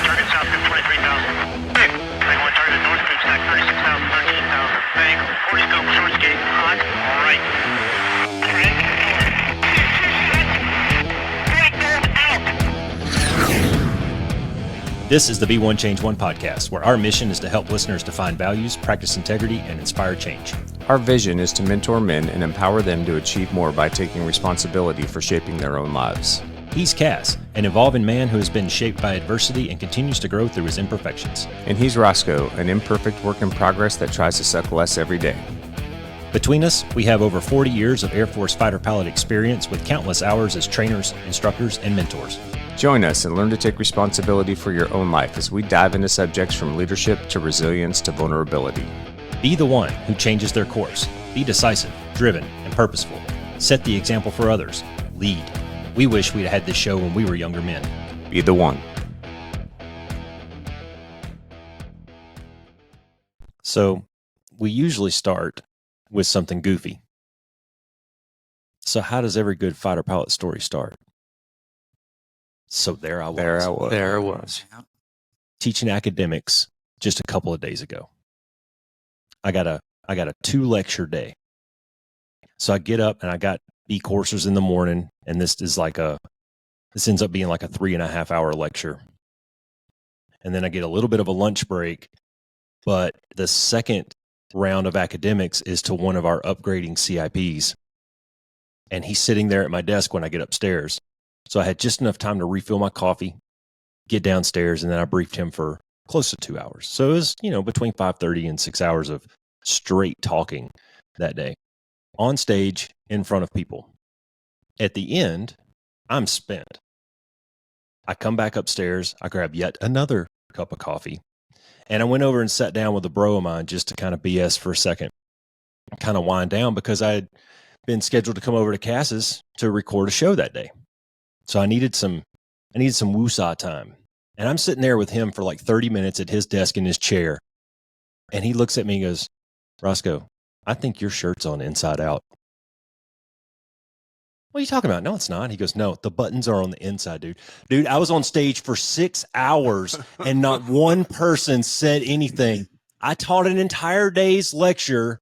target south of 23,000. Big. 21 target north group stack 36,000, 13,000. Bang. 40 scope short skate. Hot. Right. This is the Be One Change One podcast, where our mission is to help listeners define values, practice integrity, and inspire change. Our vision is to mentor men and empower them to achieve more by taking responsibility for shaping their own lives. He's Cass, an evolving man who has been shaped by adversity and continues to grow through his imperfections. And he's Roscoe, an imperfect work in progress that tries to suck less every day. Between us, we have over 40 years of Air Force fighter pilot experience with countless hours as trainers, instructors, and mentors. Join us and learn to take responsibility for your own life as we dive into subjects from leadership to resilience to vulnerability. Be the one who changes their course. Be decisive, driven, and purposeful. Set the example for others. Lead. We wish we'd had this show when we were younger men. Be the one. So, we usually start with something goofy. So how does every good fighter pilot story start? So there I was. Teaching academics just a couple of days ago. I got a 2-lecture day. So I get up and I got B courses in the morning, and this ends up being like a 3.5 hour lecture. And then I get a little bit of a lunch break, but the second round of academics is to one of our upgrading CIPs. And he's sitting there at my desk when I get upstairs. So I had just enough time to refill my coffee, get downstairs, and then I briefed him for close to 2 hours. So it was, between 5:30 and 6 hours of straight talking that day on stage in front of people. At the end, I'm spent. I come back upstairs. I grab yet another cup of coffee, and I went over and sat down with a bro of mine just to kind of BS for a second, kind of wind down, because I had been scheduled to come over to Cass's to record a show that day. So I needed some woosah time. And I'm sitting there with him for like 30 minutes at his desk in his chair. And he looks at me and goes, "Roscoe, I think your shirt's on inside out." "What are you talking about?" "No, it's not." He goes, "No, the buttons are on the inside, dude." Dude, I was on stage for 6 hours and not one person said anything. I taught an entire day's lecture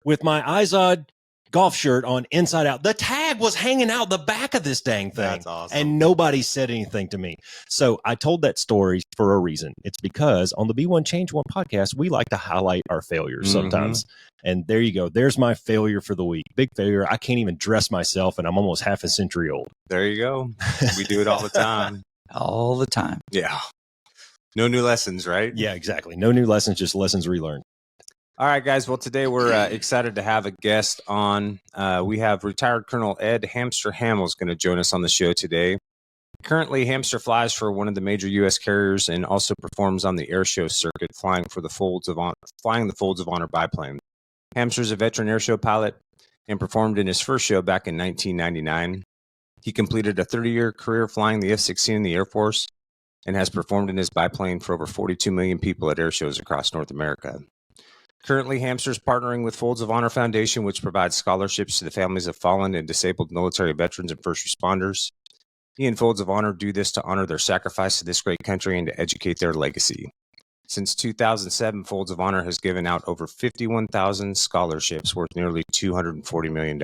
with my Izod golf shirt on inside out. The tag was hanging out the back of this dang thing. That's awesome. And nobody said anything to me. So I told that story for a reason. It's because on the Be One Change One podcast, we like to highlight our failures sometimes. And there you go. There's my failure for the week. Big failure. I can't even dress myself, and I'm almost half a century old. There you go. We do it all the time. All the time. Yeah. No new lessons, right? Yeah, exactly. No new lessons, just lessons relearned. All right, guys. Well, today we're excited to have a guest on. We have retired Colonel Ed Hamster Hamill is going to join us on the show today. Currently, Hamster flies for one of the major U.S. carriers and also performs on the airshow circuit, flying the Folds of Honor Biplane. Hamster is a veteran airshow pilot and performed in his first show back in 1999. He completed a 30-year career flying the F-16 in the Air Force and has performed in his biplane for over 42 million people at airshows across North America. Currently, Hamster is partnering with Folds of Honor Foundation, which provides scholarships to the families of fallen and disabled military veterans and first responders. He and Folds of Honor do this to honor their sacrifice to this great country and to educate their legacy. Since 2007, Folds of Honor has given out over 51,000 scholarships worth nearly $240 million.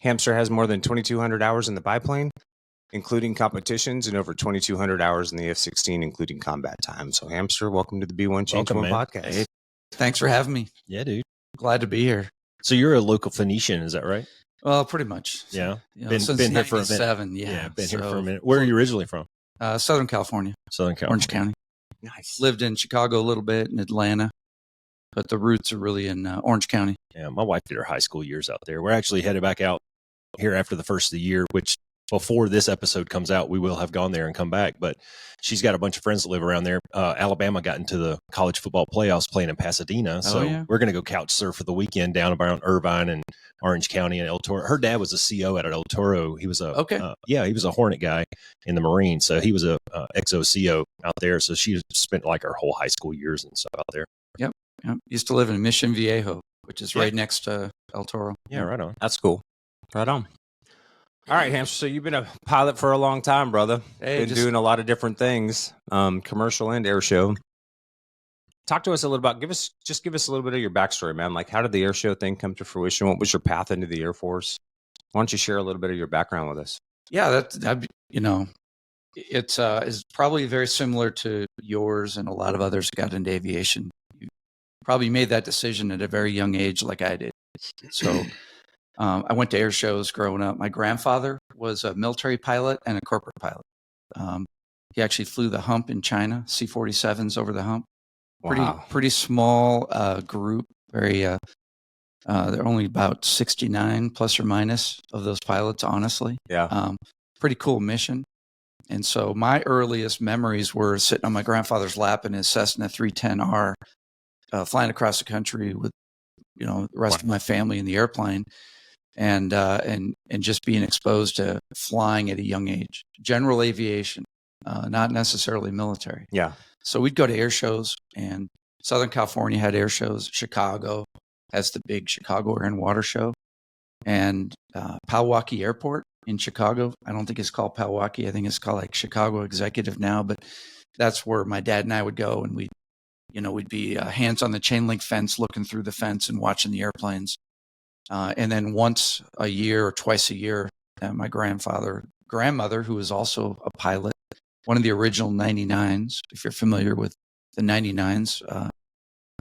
Hamster has more than 2,200 hours in the biplane, including competitions, and over 2,200 hours in the F-16, including combat time. So, Hamster, welcome to the Be One Change One podcast. Hey, thanks for having me. Yeah, dude. Glad to be here. So you're a local Phoenician, is that right? Well, pretty much. Yeah. Since been here for a minute. 97, Been here for a minute. Where are you originally from? Southern California. Southern California. Orange County. Nice. Lived in Chicago a little bit, in Atlanta, but the roots are really in Orange County. Yeah, my wife did her high school years out there. We're actually headed back out here after the first of the year, which before this episode comes out, we will have gone there and come back. But she's got a bunch of friends that live around there. Alabama got into the college football playoffs playing in Pasadena. So we're going to go couch surf for the weekend down around Irvine and Orange County and El Toro. Her dad was a CO at El Toro. He was he was a Hornet guy in the Marines. So he was a XO CO out there. So she spent like her whole high school years and stuff out there. Yep. Used to live in Mission Viejo, which is right next to El Toro. Yeah, right on. That's cool. Right on. All right, Hamster. So you've been a pilot for a long time, brother. Hey, Been doing a lot of different things, commercial and air show. Talk to us a little about. Give us a little bit of your backstory, man. Like, how did the air show thing come to fruition? What was your path into the Air Force? Why don't you share a little bit of your background with us? Yeah, it's is probably very similar to yours and a lot of others who got into aviation. You probably made that decision at a very young age, like I did. So I went to air shows growing up. My grandfather was a military pilot and a corporate pilot. He actually flew the hump in China, C-47s over the hump. Wow. Pretty small group. Very there are only about 69 plus or minus of those pilots, honestly. Yeah. Pretty cool mission. And so my earliest memories were sitting on my grandfather's lap in his Cessna 310R, flying across the country with, the rest of my family in the airplane, and just being exposed to flying at a young age. General aviation, not necessarily military. Yeah. So we'd go to air shows, and Southern California had air shows. Chicago has the big Chicago Air and Water Show, and Palwaukee Airport in Chicago. I don't think it's called Palwaukee. I think it's called like Chicago Executive now, but that's where my dad and I would go, and we'd be hands on the chain link fence, looking through the fence and watching the airplanes. And then once a year or twice a year, my grandmother, who was also a pilot, one of the original 99s, if you're familiar with the 99s,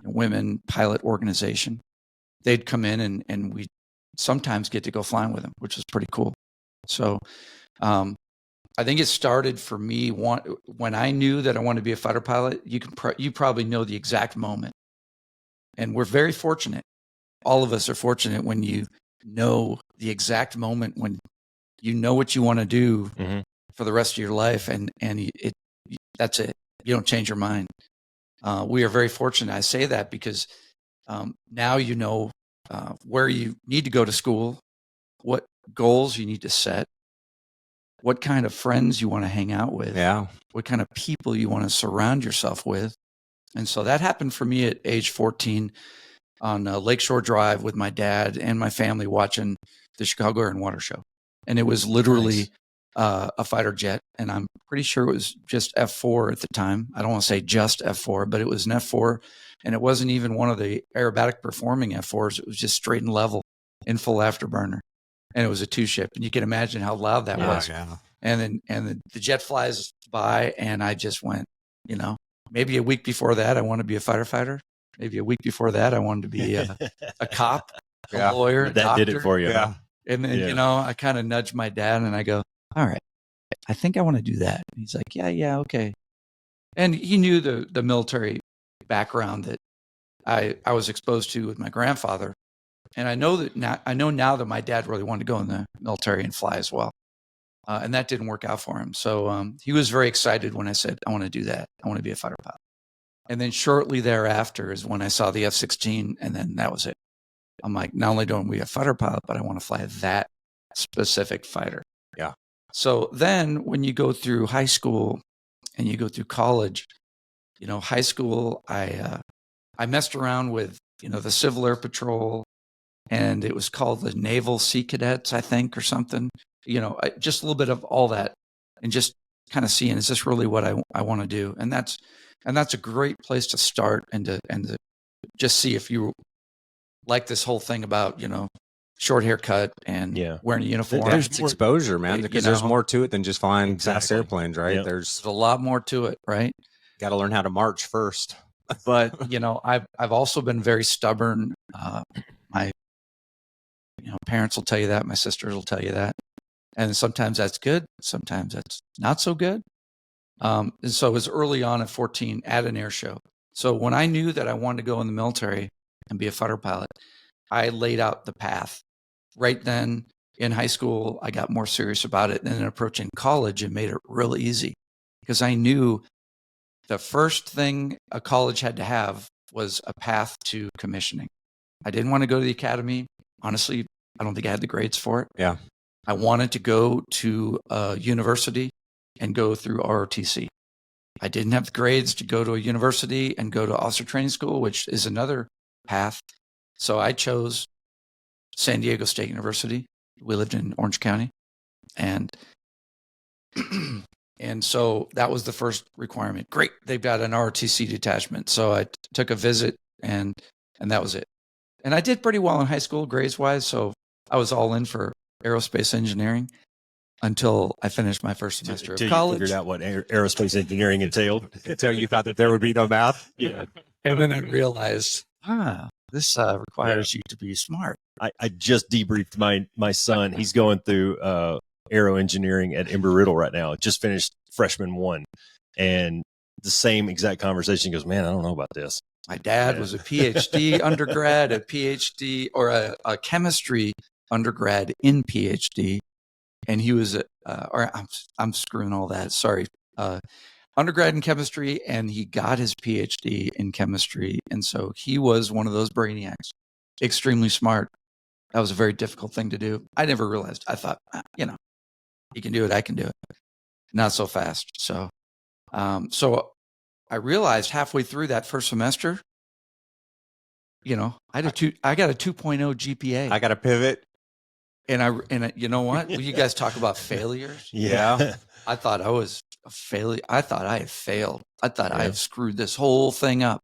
women pilot organization, they'd come in and we'd sometimes get to go flying with them, which was pretty cool. So I think it started for me when I knew that I wanted to be a fighter pilot. You probably know the exact moment, and we're very fortunate. All of us are fortunate when you know the exact moment when you know what you want to do for the rest of your life, and that's it. You don't change your mind. We are very fortunate. I say that because now you know where you need to go to school, what goals you need to set, what kind of friends you want to hang out with, what kind of people you want to surround yourself with. And so that happened for me at age 14 on Lakeshore Drive with my dad and my family watching the Chicago Air and Water Show. And it was literally a fighter jet. And I'm pretty sure it was just F4 at the time. I don't want to say just F4, but it was an F4. And it wasn't even one of the aerobatic performing F4s. It was just straight and level in full afterburner. And it was a two-ship. And you can imagine how loud that was. Yeah. And then the jet flies by, and I just went, maybe a week before that, I wanted to be a fighter. Maybe a week before that, I wanted to be a cop, a lawyer, a that doctor. did it for you. Yeah. And then, I kind of nudged my dad and I go, all right, I think I want to do that. And he's like, yeah, okay. And he knew the military background that I was exposed to with my grandfather. And I know now that my dad really wanted to go in the military and fly as well. And that didn't work out for him. So he was very excited when I said, I want to do that. I want to be a fighter pilot. And then shortly thereafter is when I saw the F-16, and then that was it. I'm like, not only do I want to be a fighter pilot, but I want to fly that specific fighter. Yeah. So then when you go through high school and you go through college, high school, I messed around with, the Civil Air Patrol, and it was called the Naval Sea Cadets, I think, or something. Just a little bit of all that, and just kind of seeing, is this really what I want to do? And that's a great place to start and to just see if you like this whole thing about, short haircut and wearing a uniform. There's exposure, man, because there's more to it than just flying fast airplanes, right? Yep. There's a lot more to it, right? Got to learn how to march first. But, I've also been very stubborn. My parents will tell you that. My sisters will tell you that. And sometimes that's good. Sometimes that's not so good. And so it was early on at 14 at an air show. So when I knew that I wanted to go in the military and be a fighter pilot, I laid out the path. Right then in high school, I got more serious about it. And then approaching college, it made it real easy because I knew the first thing a college had to have was a path to commissioning. I didn't want to go to the academy. Honestly, I don't think I had the grades for it. Yeah. I wanted to go to a university and go through ROTC. I didn't have the grades to go to a university and go to officer training school, which is another path. So I chose San Diego State University. We lived in Orange County. And and so that was the first requirement. Great, they've got an ROTC detachment. So I took a visit, and that was it. And I did pretty well in high school, grades wise. So I was all in for aerospace engineering until I finished my first semester of college. You figured out what aerospace engineering entailed. Until you thought that there would be no math. Yeah. And then I realized, this requires you to be smart. I just debriefed my son. He's going through aero engineering at Embry-Riddle right now. Just finished freshman 1, and the same exact conversation. He goes, man, I don't know about this. My dad was a PhD undergrad, a PhD or a chemistry undergrad in PhD, and he was I'm screwing all that. Sorry, undergrad in chemistry, and he got his PhD in chemistry, and so he was one of those brainiacs, extremely smart. That was a very difficult thing to do. I never realized. I thought, he can do it, I can do it. Not so fast. So, I realized halfway through that first semester, I got a 2.0 GPA. I got to pivot. And you know what? Well, you guys talk about failures. Yeah. I thought I was a failure. I thought I had failed. I thought I had screwed this whole thing up.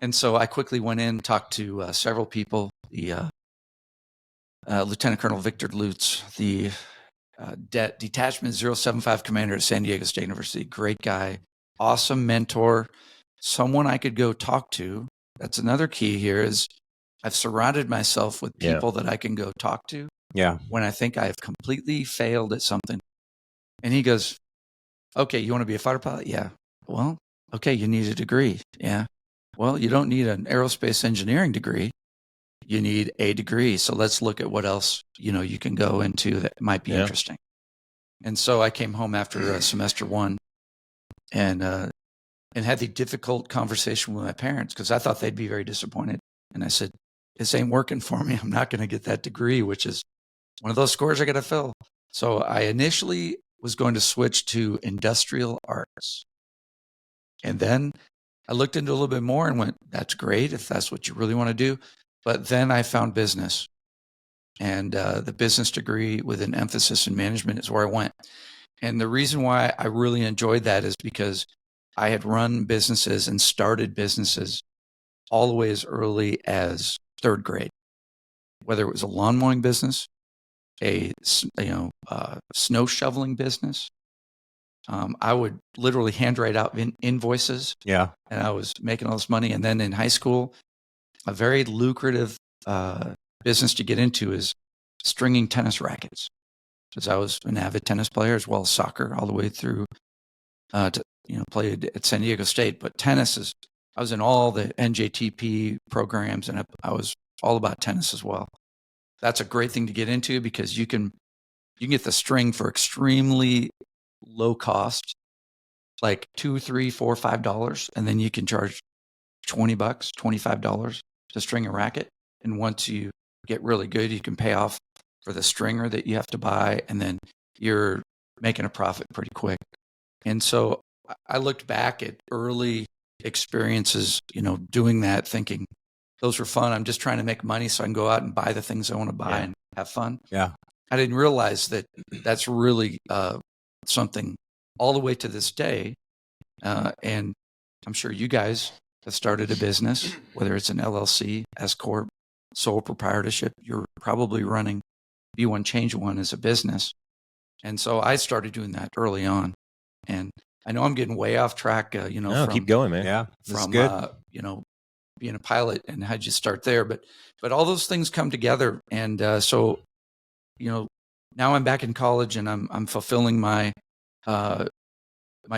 And so I quickly went in, talked to several people, the Lieutenant Colonel Victor Lutz, the Detachment 075 Commander at San Diego State University. Great guy, awesome mentor, someone I could go talk to. That's another key here is I've surrounded myself with people that I can go talk to when I think I have completely failed at something. And he goes, okay, you want to be a fighter pilot? Yeah. Well, okay, you need a degree. Yeah. Well, you don't need an aerospace engineering degree. You need a degree. So let's look at what else, you can go into that might be interesting. And so I came home after semester 1 and had the difficult conversation with my parents because I thought they'd be very disappointed. And I said, this ain't working for me. I'm not going to get that degree, which is one of those scores I got to fill. So I initially was going to switch to industrial arts. And then I looked into a little bit more and went, that's great if that's what you really want to do. But then I found business. And the business degree with an emphasis in management is where I went. And the reason why I really enjoyed that is because I had run businesses and started businesses all the way as early as 3rd grade, whether it was a lawn mowing business, a snow shoveling business. I would literally handwrite out invoices. Yeah. And I was making all this money. And then in high school, a very lucrative business to get into is stringing tennis rackets. Because I was an avid tennis player as well as soccer all the way through to played at San Diego State. But tennis I was in all the NJTP programs, and I was all about tennis as well. That's a great thing to get into because you can get the string for extremely low cost, like $2, $3, $4, $5, and then you can charge $20, $25 to string a racket. And once you get really good, you can pay off for the stringer that you have to buy, and then you're making a profit pretty quick. And so I looked back at early experiences, doing that, thinking those were fun. I'm just trying to make money so I can go out and buy the things I want to buy and have fun. Yeah. I didn't realize that that's really something all the way to this day. And I'm sure you guys have started a business, whether it's an LLC, S Corp, sole proprietorship, you're probably running Be One Change One as a business. And so I started doing that early on. And I know I'm getting way off track, No, keep going, man. Yeah. From, being a pilot and how'd you start there. But all those things come together. And so, now I'm back in college and I'm fulfilling my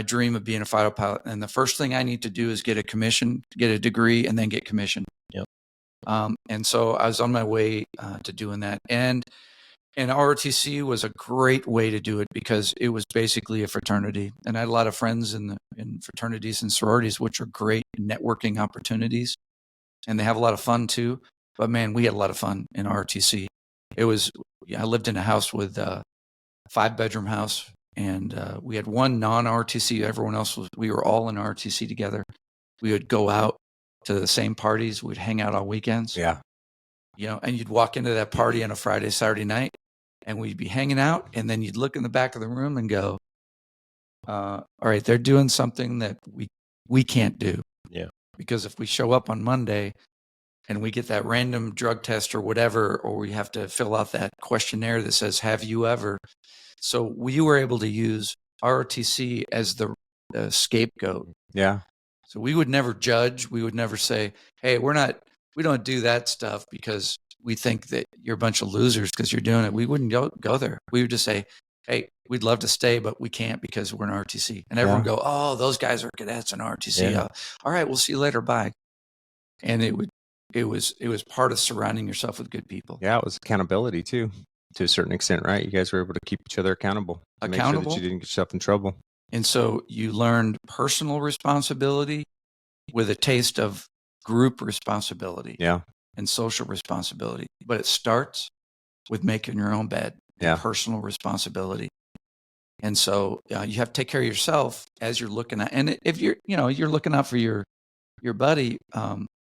dream of being a fighter pilot. And the first thing I need to do is get a commission, get a degree, and then get commissioned. Yep. And so I was on my way to doing that. And ROTC was a great way to do it because it was basically a fraternity. And I had a lot of friends in fraternities and sororities, which are great networking opportunities. And they have a lot of fun too. But man, we had a lot of fun in ROTC. I lived in a house with a 5-bedroom house. And we had one non-ROTC. Everyone else we were all in ROTC together. We would go out to the same parties. We'd hang out on weekends. Yeah. And you'd walk into that party on a Friday, Saturday night, and we'd be hanging out, and then you'd look in the back of the room and go, all right, they're doing something that we can't do. Yeah. Because if we show up on Monday and we get that random drug test or whatever, or we have to fill out that questionnaire that says, have you ever? So we were able to use ROTC as the scapegoat. Yeah. So we would never judge. We would never say, hey, we don't do that stuff because we think that you're a bunch of losers because you're doing it. We wouldn't go there. We would just say, hey, we'd love to stay, but we can't because we're in RTC. And everyone go, oh, those guys are cadets in RTC. Yeah. All right, we'll see you later. Bye. And it was part of surrounding yourself with good people. Yeah, it was accountability too, to a certain extent, right? You guys were able to keep each other accountable. Make sure that you didn't get yourself in trouble. And so you learned personal responsibility with a taste of group responsibility. Yeah. And social responsibility. But it starts with making your own bed. Yeah. Personal responsibility. And so you have to take care of yourself as you're looking at, and if you're looking out for your buddy,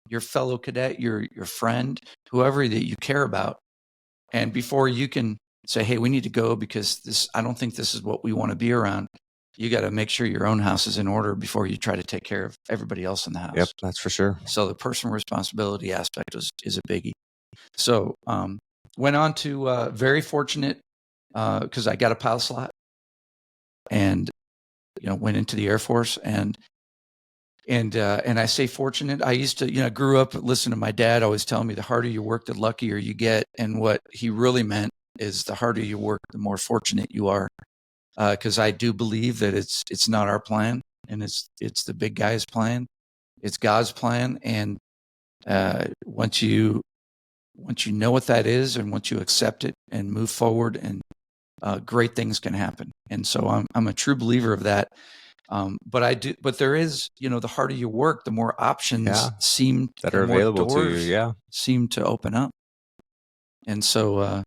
your fellow cadet, your friend, whoever that you care about. And before you can say, hey, we need to go because I don't think this is what we want to be around. You got to make sure your own house is in order before you try to take care of everybody else in the house. Yep, that's for sure. So the personal responsibility aspect is a biggie. So went on to very fortunate because I got a pilot slot, and went into the Air Force, and I say fortunate. I used to grew up listening to my dad always telling me the harder you work, the luckier you get, and what he really meant is the harder you work, the more fortunate you are. Because I do believe that it's not our plan, and it's the big guy's plan, it's God's plan, and once you know what that is, and once you accept it and move forward, and great things can happen. And so I'm a true believer of that. But there is, the harder you work, the more options seem that are available to you. Yeah, seem to open up. And so,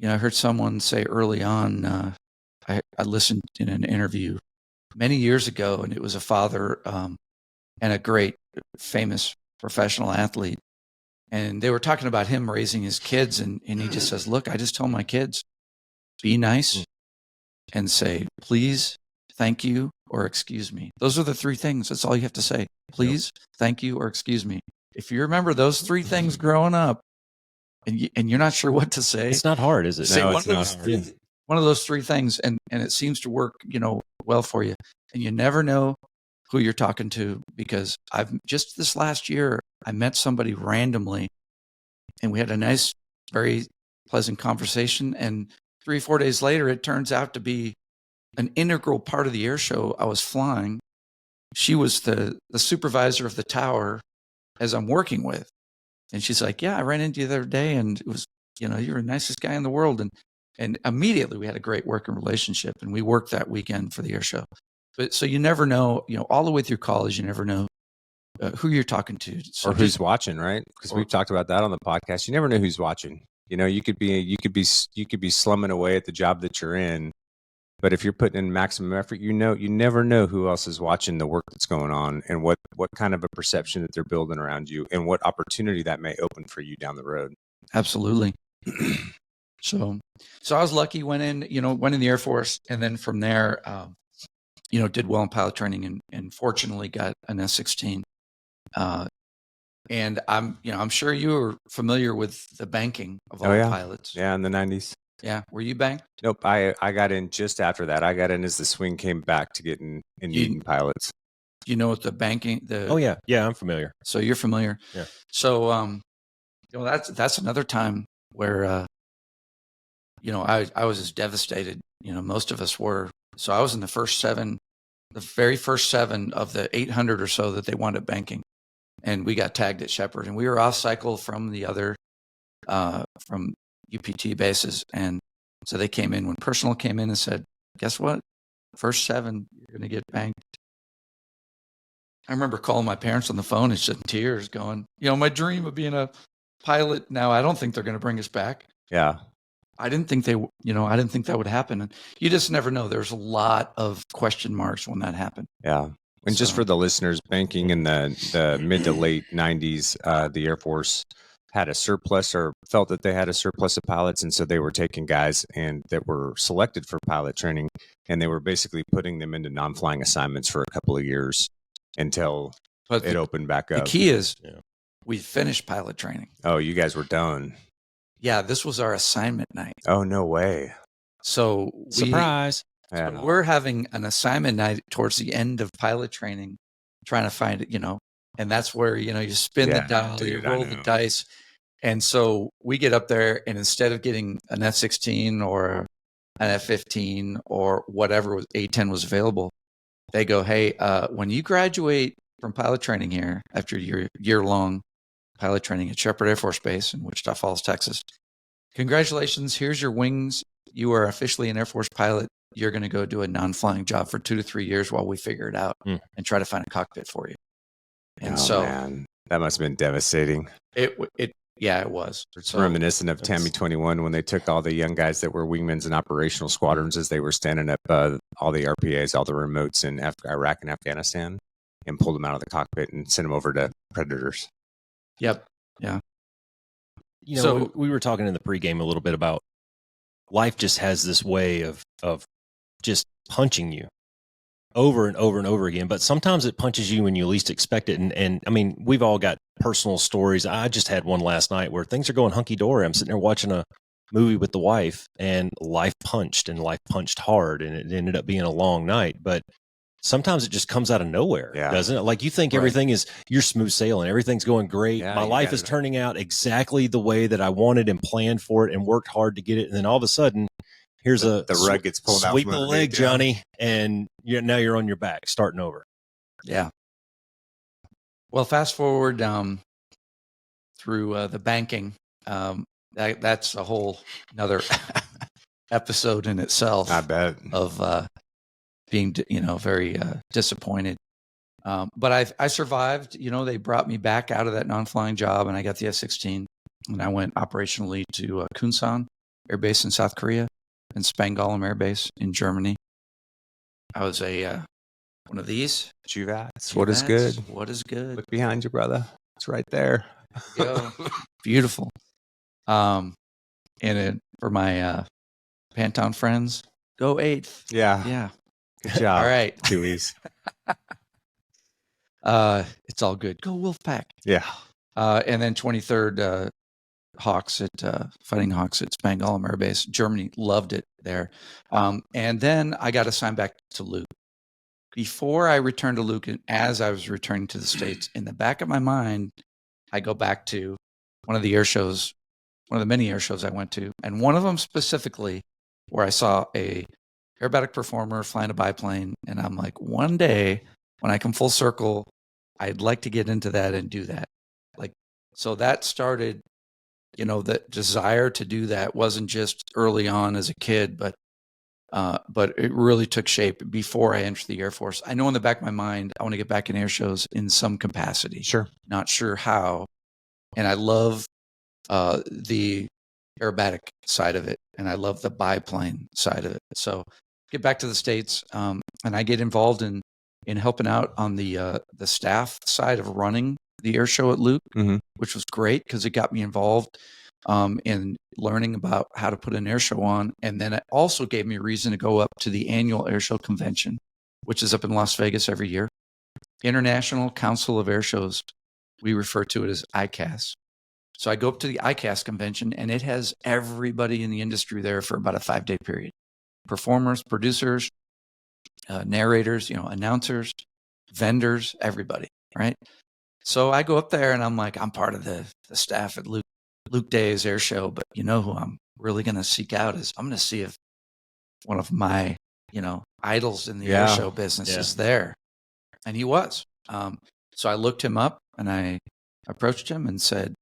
I heard someone say early on. I listened in an interview many years ago, and it was a father and a great, famous professional athlete. And they were talking about him raising his kids, and he just says, look, I just tell my kids, be nice and say, please, thank you, or excuse me. Those are the three things. That's all you have to say. Please, thank you, or excuse me. If you remember those three things growing up, and you're not sure what to say, it's not hard, is it? Say no, it's not hard. One of those three things, and it seems to work, well for you. And you never know who you're talking to, because I've just this last year, I met somebody randomly, and we had a nice, very pleasant conversation. And 3 or 4 days later, it turns out to be an integral part of the air show I was flying. She was the supervisor of the tower as I'm working with. And she's like, yeah, I ran into you the other day, and it was, you're the nicest guy in the world. And immediately we had a great working relationship, and we worked that weekend for the air show. But so you never know, all the way through college, you never know who you're talking to, so or who's watching, right? Because we've talked about that on the podcast. You never know who's watching. You could be slumming away at the job that you're in, but if you're putting in maximum effort, you never know who else is watching the work that's going on, and what kind of a perception that they're building around you, and what opportunity that may open for you down the road. Absolutely. So I was lucky, went in the Air Force, and then from there, did well in pilot training, and fortunately got an S-16. And I'm sure you were familiar with the banking of all pilots. Yeah, in the 90s. Yeah. Were you banked? Nope. I got in just after that. I got in as the swing came back to get in needing pilots. Do you know what the banking? Oh yeah. Yeah, I'm familiar. So you're familiar. Yeah. So, that's another time where, I was as devastated, most of us were. So I was in the very first seven of the 800 or so that they wound up banking. And we got tagged at Shepherd, and we were off cycle from the other, from UPT bases. And so they came in when personnel came in and said, guess what? First 7, you're going to get banked. I remember calling my parents on the phone and shedding tears going, my dream of being a pilot. Now, I don't think they're going to bring us back. Yeah. I didn't think I didn't think that would happen. And you just never know. There's a lot of question marks when that happened. Yeah. And just for the listeners, banking in the mid to late 90s, the Air Force had a surplus or felt that they had a surplus of pilots, and so they were taking guys and that were selected for pilot training, and they were basically putting them into non-flying assignments for a couple of years until it opened back The up. key is we finished pilot training. Oh, you guys were done. Yeah, this was our assignment night. Oh, no way. So Surprise. Yeah. we're having an assignment night towards the end of pilot training, trying to find it, and that's where, you spin the dial, you dude, I roll the know. dice. And so we get up there, and instead of getting an F-16 or an F-15 or whatever A-10 was available, they go, hey, when you graduate from pilot training here after your year-long pilot training at Shepherd Air Force Base in Wichita Falls, Texas, congratulations, here's your wings. You are officially an Air Force pilot. You're going to go do a non-flying job for 2 to 3 years while we figure it out and try to find a cockpit for you. And man, that must have been devastating. it was. It's reminiscent of Tammy 21 when they took all the young guys that were wingmen in operational squadrons as they were standing up all the RPAs, all the remotes in Iraq and Afghanistan, and pulled them out of the cockpit and sent them over to predators. Yep. Yeah. So we were talking in the pregame a little bit about life just has this way of just punching you over and over and over again. But sometimes it punches you when you least expect it. And I mean, we've all got personal stories. I just had one last night where things are going hunky dory. I'm sitting there watching a movie with the wife, and life punched hard, and it ended up being a long night. But sometimes it just comes out of nowhere, doesn't it? Like you think everything is, you're smooth sailing, everything's going great. Yeah, my life is turning out exactly the way that I wanted and planned for it and worked hard to get it. And then all of a sudden, here's the rug gets pulled out. Sweep the leg, Johnny, and now you're on your back, starting over. Yeah. Well, fast forward through the banking. That's a whole another episode in itself. I bet. Of being, very disappointed. But I survived. They brought me back out of that non-flying job, and I got the F-16, and I went operationally to Kunsan Air Base in South Korea and Spangdahlem Air Base in Germany. I was one of these. Juvats. What is good? What is good? Look behind you, brother. It's right there. Beautiful. And for my Pantown friends, go 8th. Yeah. Good job. All right. Tuies. It's all good. Go Wolfpack. Yeah. And then 23rd Fighting Hawks at Spangdahlem Air Base. Germany loved it there. And then I got assigned back to Luke. Before I returned to Luke, and as I was returning to the States, in the back of my mind, I go back to one of the air shows, one of the many air shows I went to, and one of them specifically where I saw a aerobatic performer flying a biplane, and I'm like, one day when I come full circle, I'd like to get into that and do that. So that started, the desire to do that wasn't just early on as a kid, but it really took shape before I entered the Air Force. I know in the back of my mind, I want to get back in air shows in some capacity. Sure. Not sure how. And I love the aerobatic side of it, and I love the biplane side of it. So get back to the States, and I get involved in helping out on the staff side of running the air show at Luke, which was great because it got me involved in learning about how to put an air show on. And then it also gave me a reason to go up to the annual air show convention, which is up in Las Vegas every year. International Council of Air Shows. We refer to it as ICAS. So I go up to the ICAS convention, and it has everybody in the industry there for about a 5-day period. Performers, producers, narrators, announcers, vendors, everybody, right? So I go up there, and I'm like, I'm part of the staff at Luke Day's air show, but who I'm really going to seek out is I'm going to see if one of my, idols in the air show business is there. And he was. So I looked him up, and I approached him and said,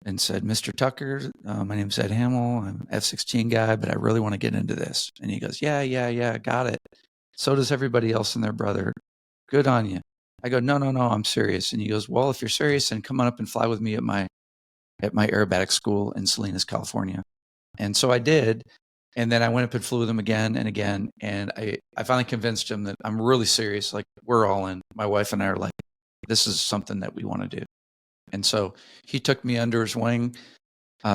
Mr. Tucker, my name's Ed Hamill. I'm an F-16 guy, but I really want to get into this. And he goes, yeah, got it. So does everybody else and their brother. Good on you. I go, no, I'm serious. And he goes, well, if you're serious, then come on up and fly with me at my aerobatic school in Salinas, California. And so I did. And then I went up and flew with him again and again. And I finally convinced him that I'm really serious. Like, we're all in. My wife and I are like, this is something that we want to do. And so he took me under his wing,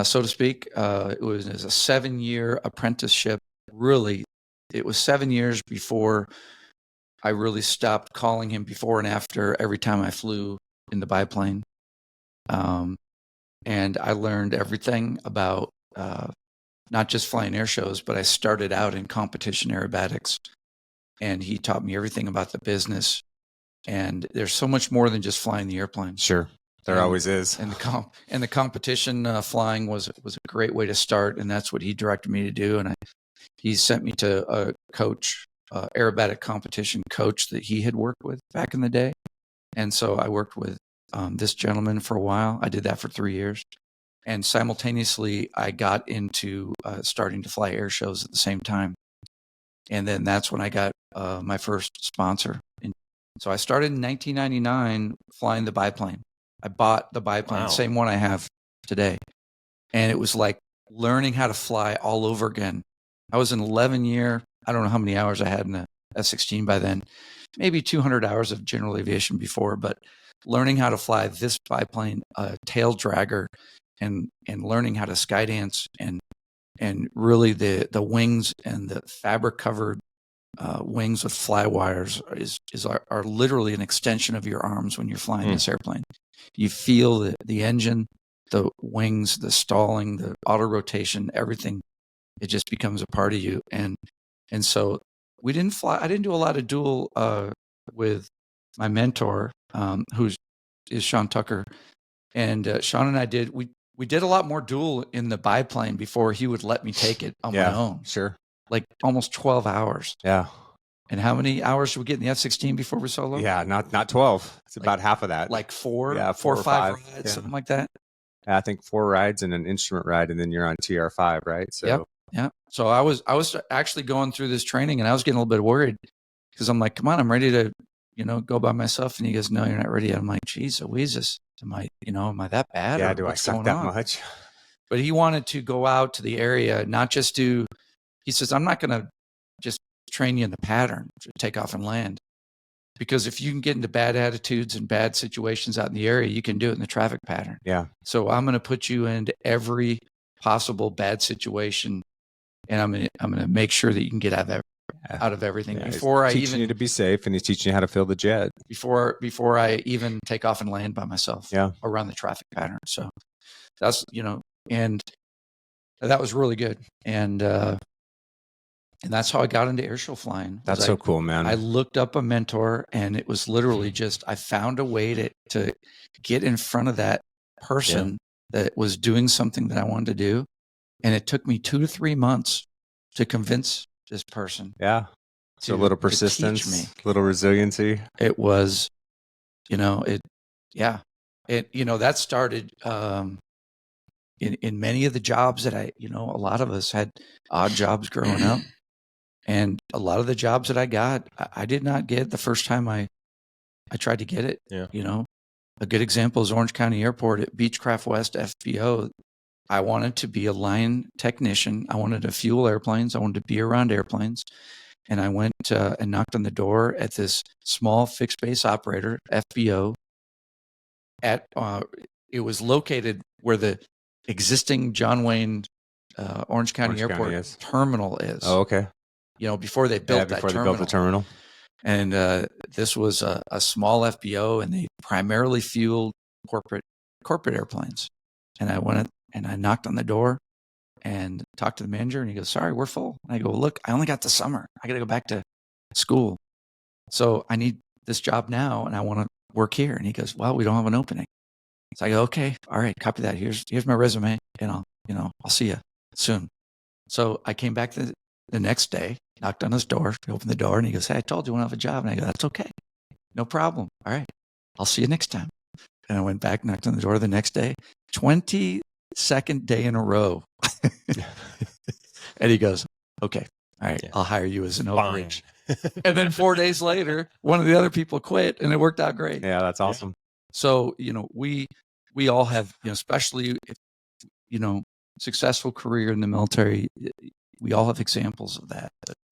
so to speak. It was a 7-year apprenticeship. Really, it was 7 years before I really stopped calling him before and after every time I flew in the biplane. And I learned everything about not just flying air shows, but I started out in competition aerobatics. And he taught me everything about the business. And there's so much more than just flying the airplane. Sure. There always is. And the competition flying was a great way to start. And that's what he directed me to do. And he sent me to a coach, aerobatic competition coach that he had worked with back in the day. And so I worked with this gentleman for a while. I did that for 3 years. And simultaneously, I got into starting to fly air shows at the same time. And then that's when I got my first sponsor. And so I started in 1999 flying the biplane. I bought the biplane, Wow. the same one I have today. And it was like learning how to fly all over again. I was an 11-year, I don't know how many hours I had in a F-16 by then, maybe 200 hours of general aviation before, but learning how to fly this biplane, tail dragger, and learning how to skydance and really the wings and the fabric covered wings with fly wires are literally an extension of your arms when you're flying this airplane. You feel the engine, the wings, the stalling, the auto rotation, everything. It just becomes a part of you. And so we didn't fly. I didn't do a lot of dual with my mentor, who is Sean Tucker. And Sean and I we did a lot more dual in the biplane before he would let me take it on my own. Sure. Like almost 12 hours. Yeah. And how many hours did we get in the F-16 before we solo? Yeah, not 12. It's about half of that. Like four four or or five five. rides, Yeah. something like that. Yeah, I think 4 rides and an instrument ride, and then you're on TR5, right? So Yep. Yeah. So I was actually going through this training, and I was getting a little bit worried because I'm like, come on, I'm ready to, go by myself. And he goes, no, you're not ready. I'm like, geez, Louises, am I that bad? yeah, or do I what's suck going that on? much? But he wanted to go out to the area, not just he says, I'm not going to just train you in the pattern to take off and land. Because if you can get into bad attitudes and bad situations out in the area, you can do it in the traffic pattern. Yeah. So I'm going to put you into every possible bad situation, and I'm going to make sure that you can get out of everything before I teaching you to be safe, and he's teaching you how to fill the jet before I even take off and land by myself. Yeah. Around the traffic pattern. So that's and that was really good, and that's how I got into airshow flying. That's so cool, man. I looked up a mentor, and it was literally just I found a way to get in front of that person that was doing something that I wanted to do, and it took me 2 to 3 months to convince this person. Yeah. So a little persistence, a little resiliency. It was, that started in many of the jobs that a lot of us had odd jobs growing up. And a lot of the jobs that I got, I did not get the first time I tried to get it. Yeah. A good example is Orange County Airport at Beechcraft West FBO. I wanted to be a line technician. I wanted to fuel airplanes. I wanted to be around airplanes. And I went and knocked on the door at this small fixed base operator, FBO. It was located where the existing John Wayne Orange County Airport terminal is. Oh, okay. Before they built that terminal. They built the terminal. And this was a small FBO, and they primarily fueled corporate airplanes. And I went and I knocked on the door and talked to the manager, and he goes, sorry, we're full. And I go, look, I only got the summer. I got to go back to school. So I need this job now, and I want to work here. And he goes, well, we don't have an opening. So I go, okay, all right, copy that. Here's my resume, and I'll see you soon. So I came back the next day, knocked on his door, opened the door, and he goes, hey, I told you I want to have a job. And I go, that's okay. No problem. All right, I'll see you next time. And I went back, knocked on the door the next day, 22nd day in a row. And he goes, okay, all right, I'll hire you as an overage. And then 4 days later, one of the other people quit, and it worked out great. Yeah, that's awesome. So, we all have, especially if, successful career in the military, we all have examples of that.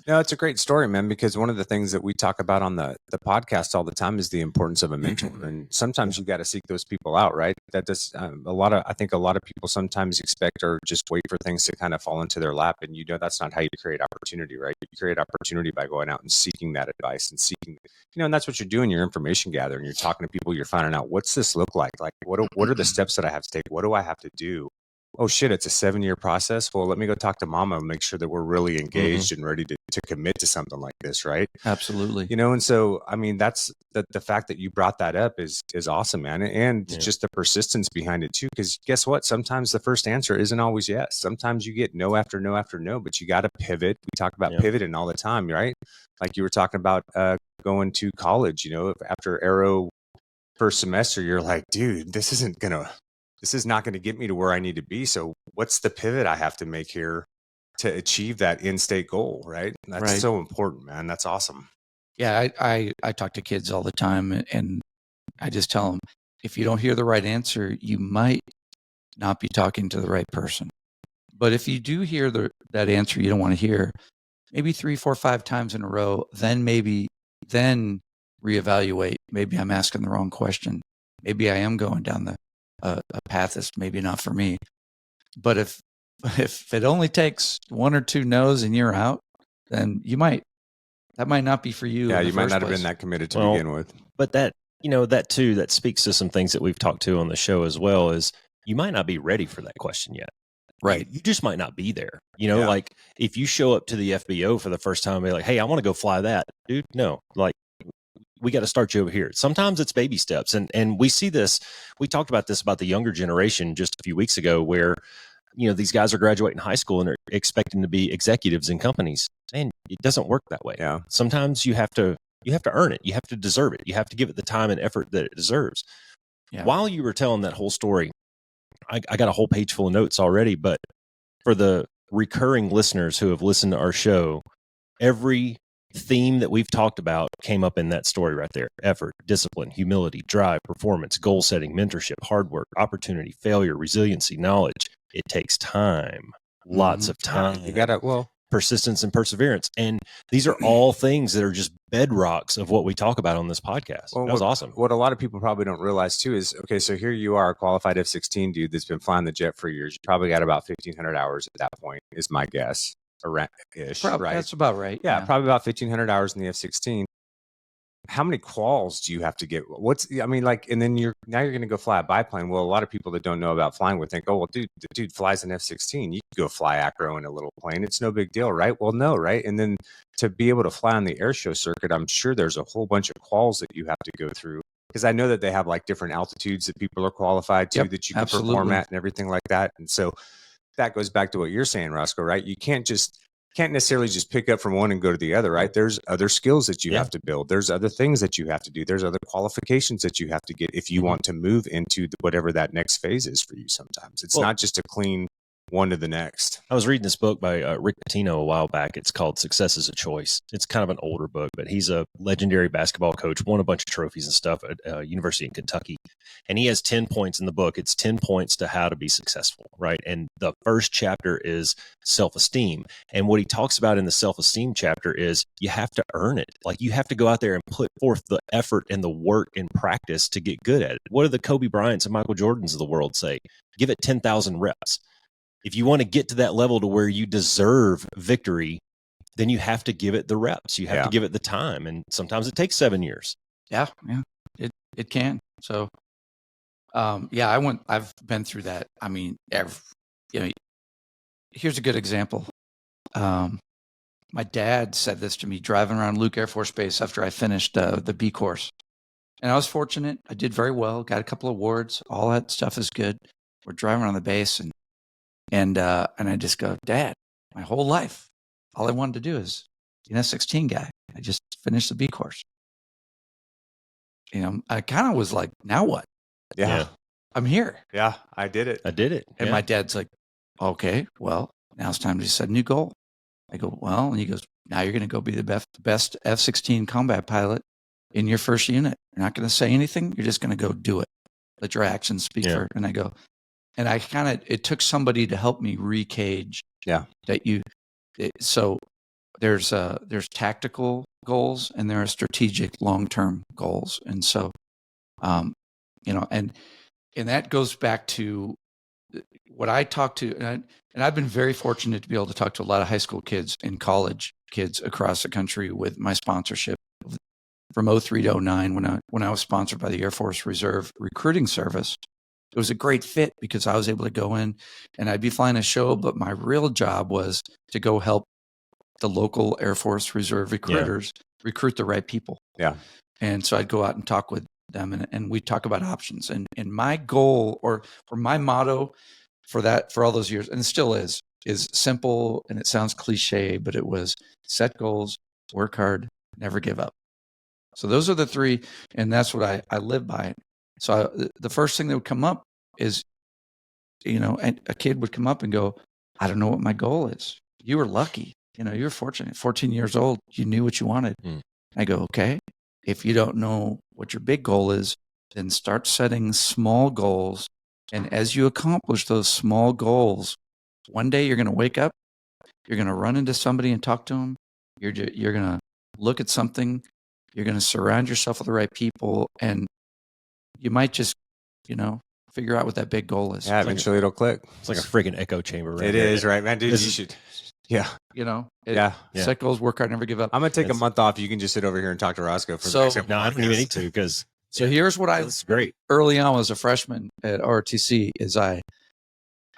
No, it's a great story, man, because one of the things that we talk about on the podcast all the time is the importance of a mentor. And sometimes you got to seek those people out, right? That does I think a lot of people sometimes expect or just wait for things to kind of fall into their lap. And that's not how you create opportunity, right? You create opportunity by going out and seeking that advice and seeking, and that's what you're doing. You're information gathering. You're talking to people. You're finding out, what's this look like? Like, what are the steps that I have to take? What do I have to do? Oh shit, it's a 7-year process. Well, let me go talk to mama and make sure that we're really engaged and ready to commit to something like this, right? Absolutely. And so, I mean, that's the fact that you brought that up is awesome, man. And just the persistence behind it too. Because guess what? Sometimes the first answer isn't always yes. Sometimes you get no after no after no, but you got to pivot. We talk about pivoting all the time, right? Like you were talking about going to college, after Aero first semester, you're like, dude, this is not going to get me to where I need to be. So what's the pivot I have to make here to achieve that in-state goal, right? That's so important, man. That's awesome. Yeah, I talk to kids all the time, and I just tell them, if you don't hear the right answer, you might not be talking to the right person. But if you do hear that answer you don't want to hear, maybe 3, 4, 5 times in a row, then reevaluate. Maybe I'm asking the wrong question. Maybe I am going down a path that's maybe not for me. But if it only takes 1 or 2 no's and you're out, then that might not be for you. Yeah, you might not have been that committed to begin with. But that speaks to some things that we've talked to on the show as well, is you might not be ready for that question yet. Right. You just might not be there. Like if you show up to the FBO for the first time and be like, hey, I want to go fly that, dude. No, like, we got to start you over here. Sometimes it's baby steps. And we see this, we talked about this about the younger generation just a few weeks ago, where, these guys are graduating high school and are expecting to be executives in companies. And it doesn't work that way. Yeah. Sometimes you have to earn it. You have to deserve it. You have to give it the time and effort that it deserves. Yeah. While you were telling that whole story, I got a whole page full of notes already, but for the recurring listeners who have listened to our show, every theme that we've talked about came up in that story right there: effort, discipline, humility, drive, performance, goal setting, mentorship, hard work, opportunity, failure, resiliency, knowledge. It takes time, lots of time. You gotta, persistence and perseverance. And these are all things that are just bedrocks of what we talk about on this podcast. That was awesome. What a lot of people probably don't realize too is, okay, so here you are, a qualified F-16 dude that's been flying the jet for years. You probably got about 1,500 hours at that point, is my guess. Around-ish, right? That's about right. Yeah, probably about 1,500 hours in the F-16. How many quals do you have to get? And then you're going to go fly a biplane. Well, a lot of people that don't know about flying would think, oh, well, dude, the dude flies an F-16. You can go fly acro in a little plane. It's no big deal, right? Well, no, right? And then to be able to fly on the airshow circuit, I'm sure there's a whole bunch of quals that you have to go through, because I know that they have like different altitudes that people are qualified to, that you can perform at and everything like that. And so that goes back to what you're saying, Roscoe, right? You can't necessarily just pick up from one and go to the other, right? There's other skills that you have to build. There's other things that you have to do. There's other qualifications that you have to get if you want to move into whatever that next phase is for you. Sometimes it's not just a clean one to the next. I was reading this book by Rick Pitino a while back. It's called Success is a Choice. It's kind of an older book, but he's a legendary basketball coach, won a bunch of trophies and stuff at University in Kentucky. And he has 10 points in the book. It's 10 points to how to be successful, right? And the first chapter is self-esteem. And what he talks about in the self-esteem chapter is you have to earn it. Like, you have to go out there and put forth the effort and the work and practice to get good at it. What do the Kobe Bryants and Michael Jordans of the world say? Give it 10,000 reps. If you want to get to that level to where you deserve victory, then you have to give it the reps. You have to give it the time. And sometimes it takes 7 years. Yeah. It can. So, I've been through that. I mean, here's a good example. My dad said this to me driving around Luke Air Force Base after I finished the B course. And I was fortunate. I did very well, got a couple of awards. All that stuff is good. We're driving around the base and I just go, Dad, my whole life, all I wanted to do is be an F-16 guy. I just finished the B course. I kind of was like, now what? Yeah. I'm here. Yeah, I did it. And my dad's like, okay, well, now it's time to set a new goal. I go, well, and he goes, now you're going to go be the best F-16 combat pilot in your first unit. You're not going to say anything. You're just going to go do it. Let your actions speak for it. And I go, and it took somebody to help me recage. Yeah. So there's tactical goals and there are strategic long-term goals. And so, and that goes back to what I talk to, and I've been very fortunate to be able to talk to a lot of high school kids and college kids across the country with my sponsorship from 03 to 09 when I was sponsored by the Air Force Reserve Recruiting Service. It was a great fit because I was able to go in and I'd be flying a show, but my real job was to go help the local Air Force Reserve recruiters recruit the right people. Yeah. And so I'd go out and talk with them and we'd talk about options. And my goal or my motto for all those years, and it still is simple and it sounds cliche, but it was set goals, work hard, never give up. So those are the three, and that's what I live by. So the first thing that would come up is, and a kid would come up and go, I don't know what my goal is. You were lucky. You were fortunate. 14 years old, you knew what you wanted. I go, okay, if you don't know what your big goal is, then start setting small goals. And as you accomplish those small goals, one day you're going to wake up, you're going to run into somebody and talk to them. You're going to look at something. You're going to surround yourself with the right people, and you might just, figure out what that big goal is. Yeah, eventually it'll click. It's like a freaking echo chamber. Right It there. is, right, man? Dude, you should. Yeah. Set goals, work hard, never give up. I'm going to take a month off. You can just sit over here and talk to Roscoe for the next No, I don't even need to because. So here's what that's great. Early on as a freshman at ROTC is I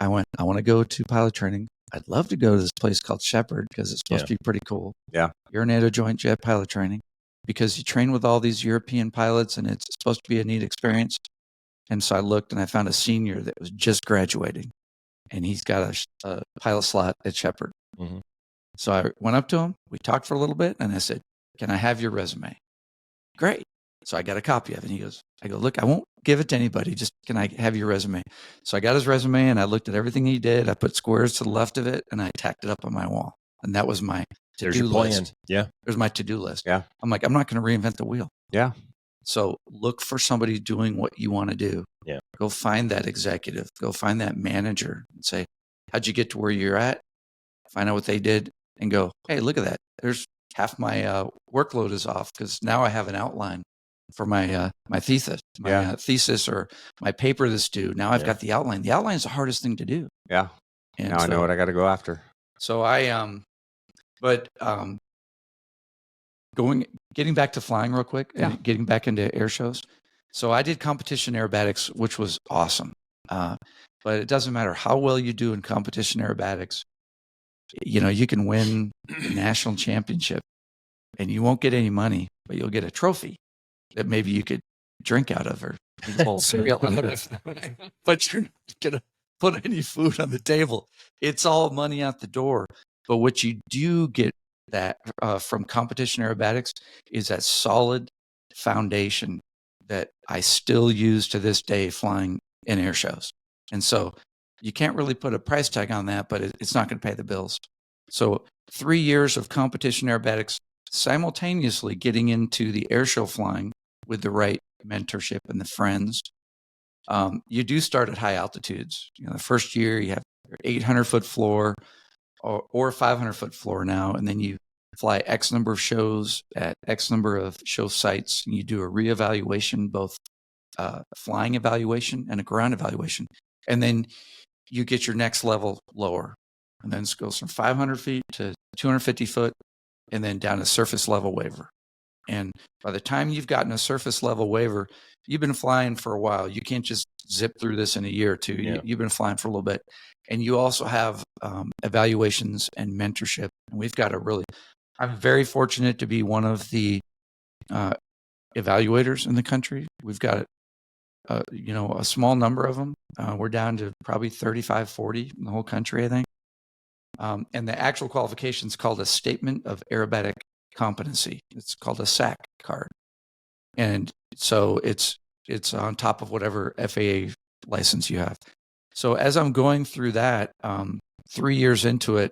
want to go to pilot training. I'd love to go to this place called Shepherd because it's supposed to be pretty cool. Yeah. You're NATO Joint Jet pilot training because you train with all these European pilots and it's supposed to be a neat experience. And so I looked and I found a senior that was just graduating and he's got a pilot slot at Shepherd. Mm-hmm. So I went up to him. We talked for a little bit and I said, can I have your resume? Great. So I got a copy of it. And he goes, look, I won't give it to anybody. Just can I have your resume? So I got his resume and I looked at everything he did. I put squares to the left of it and I tacked it up on my wall. And that was my to-do list. Yeah. There's my to-do list. Yeah. I'm like, I'm not going to reinvent the wheel. Yeah. So look for somebody doing what you want to do. Yeah. Go find that executive. Go find that manager and say, how'd you get to where you're at? Find out what they did and go, hey, look at that. There's half my workload is off because now I have an outline for my thesis, thesis or my paper that's due. Now I've got the outline. The outline is the hardest thing to do. Yeah. And now I know what I got to go after. So getting back to flying real quick and getting back into air shows. So I did competition aerobatics, which was awesome. But it doesn't matter how well you do in competition aerobatics. You can win the national championship and you won't get any money, but you'll get a trophy that maybe you could drink out of or cereal out of. But you're not going to put any food on the table. It's all money out the door. But what you do get that from competition aerobatics is that solid foundation that I still use to this day flying in air shows. And so you can't really put a price tag on that, but it's not going to pay the bills. So 3 years of competition aerobatics, simultaneously getting into the air show flying with the right mentorship and the friends. You do start at high altitudes. The first year you have your 800-foot floor or 500-foot floor now, and then you fly X number of shows at X number of show sites, and you do a reevaluation, both flying evaluation and a ground evaluation. And then you get your next level lower. And then it goes from 500 feet to 250 foot and then down to surface level waiver. And by the time you've gotten a surface level waiver, you've been flying for a while. You can't just zip through this in a year or two. Yeah. You've been flying for a little bit. And you also have evaluations and mentorship. And we've got I'm very fortunate to be one of the evaluators in the country. We've got a small number of them. We're down to probably 35, 40 in the whole country, I think. And the actual qualification is called a Statement of Aerobatic Competency. It's called a SAC card. And so it's on top of whatever FAA license you have. So as I'm going through that, 3 years into it,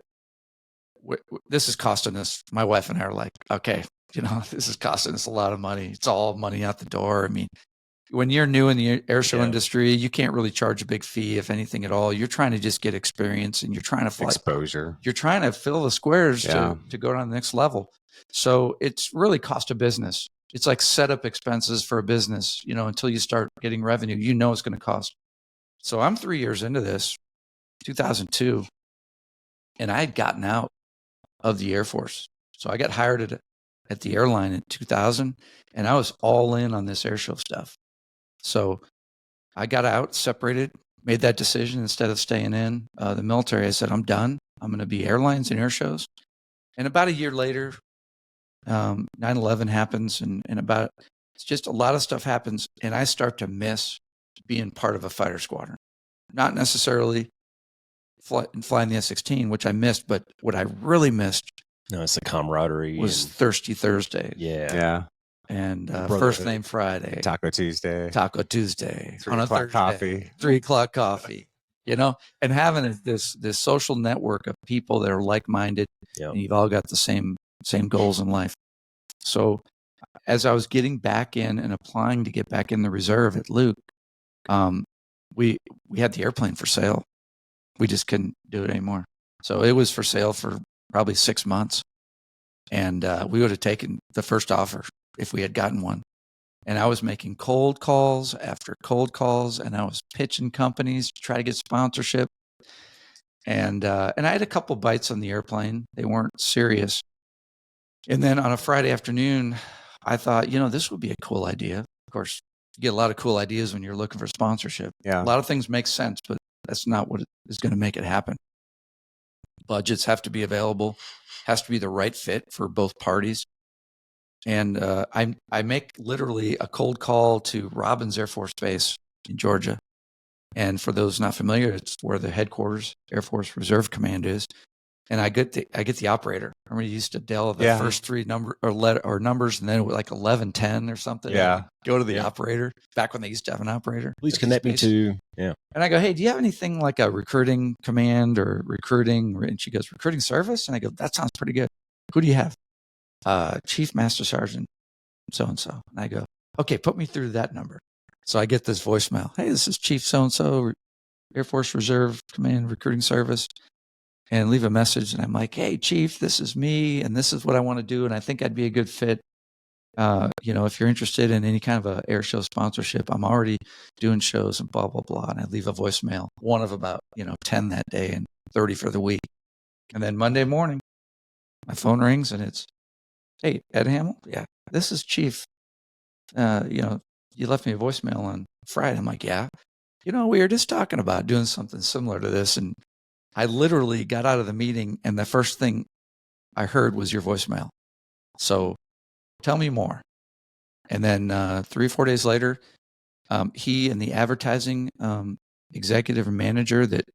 this is costing us, my wife and I are like, okay, this is costing us a lot of money. It's all money out the door. I mean, when you're new in the air show Yeah. industry, you can't really charge a big fee, if anything at all. You're trying to just get experience, and you're trying to fly. Exposure. You're trying to fill the squares Yeah. to go down the next level. So it's really cost of business. It's like setup expenses for a business, until you start getting revenue, it's going to cost. So I'm 3 years into this, 2002, and I had gotten out of the Air Force. So I got hired at the airline in 2000, and I was all in on this airshow stuff. So I got out, separated, made that decision instead of staying in the military. I said, I'm done. I'm going to be airlines and air shows. And about a year later, 9/11 happens, and it's just a lot of stuff happens, and I start to miss being part of a fighter squadron. Not necessarily flying the F-16, which I missed, but what I really missed No, it's the camaraderie. was and- Thirsty Thursday yeah. Yeah. and Brotherhood. First Name Friday, Taco Tuesday. Taco Tuesday, 3 on a o'clock Thursday, coffee. 3 o'clock coffee, and having this social network of people that are like-minded, Yep. and you've all got the same goals in life. So as I was getting back in and applying to get back in the reserve at Luke, we had the airplane for sale. We just couldn't do it anymore. So it was for sale for probably 6 months. And we would have taken the first offer if we had gotten one. And I was making cold calls after cold calls, and I was pitching companies to try to get sponsorship. And I had a couple bites on the airplane. They weren't serious. And then on a Friday afternoon, I thought, this would be a cool idea. Of course, you get a lot of cool ideas when you're looking for sponsorship. Yeah. A lot of things make sense, but that's not what is going to make it happen. Budgets have to be available, has to be the right fit for both parties. And I make literally a cold call to Robins Air Force Base in Georgia. And for those not familiar, it's where the headquarters Air Force Reserve Command is. And I get the operator. I remember you used to dial the first three numbers, and then it was like 1110 or something. Yeah. Go to the operator back when they used to have an operator. Please at connect me these to, yeah. And I go, hey, do you have anything like a recruiting command or recruiting? And she goes, recruiting service? And I go, that sounds pretty good. Who do you have? Chief Master Sergeant so-and-so. And I go, okay, put me through that number. So I get this voicemail. Hey, this is Chief so-and-so, Air Force Reserve Command Recruiting Service. And leave a message. And I'm like, hey, Chief, this is me, and this is what I want to do. And I think I'd be a good fit. If you're interested in any kind of a air show sponsorship, I'm already doing shows and blah, blah, blah. And I leave a voicemail, one of about, 10 that day and 30 for the week. And then Monday morning, my phone rings and it's, hey, Ed Hamill? Yeah, this is Chief. You left me a voicemail on Friday. I'm like, yeah. We were just talking about doing something similar to this. And I literally got out of the meeting, and the first thing I heard was your voicemail. So tell me more. And then 3 or 4 days later, he and the advertising executive and manager that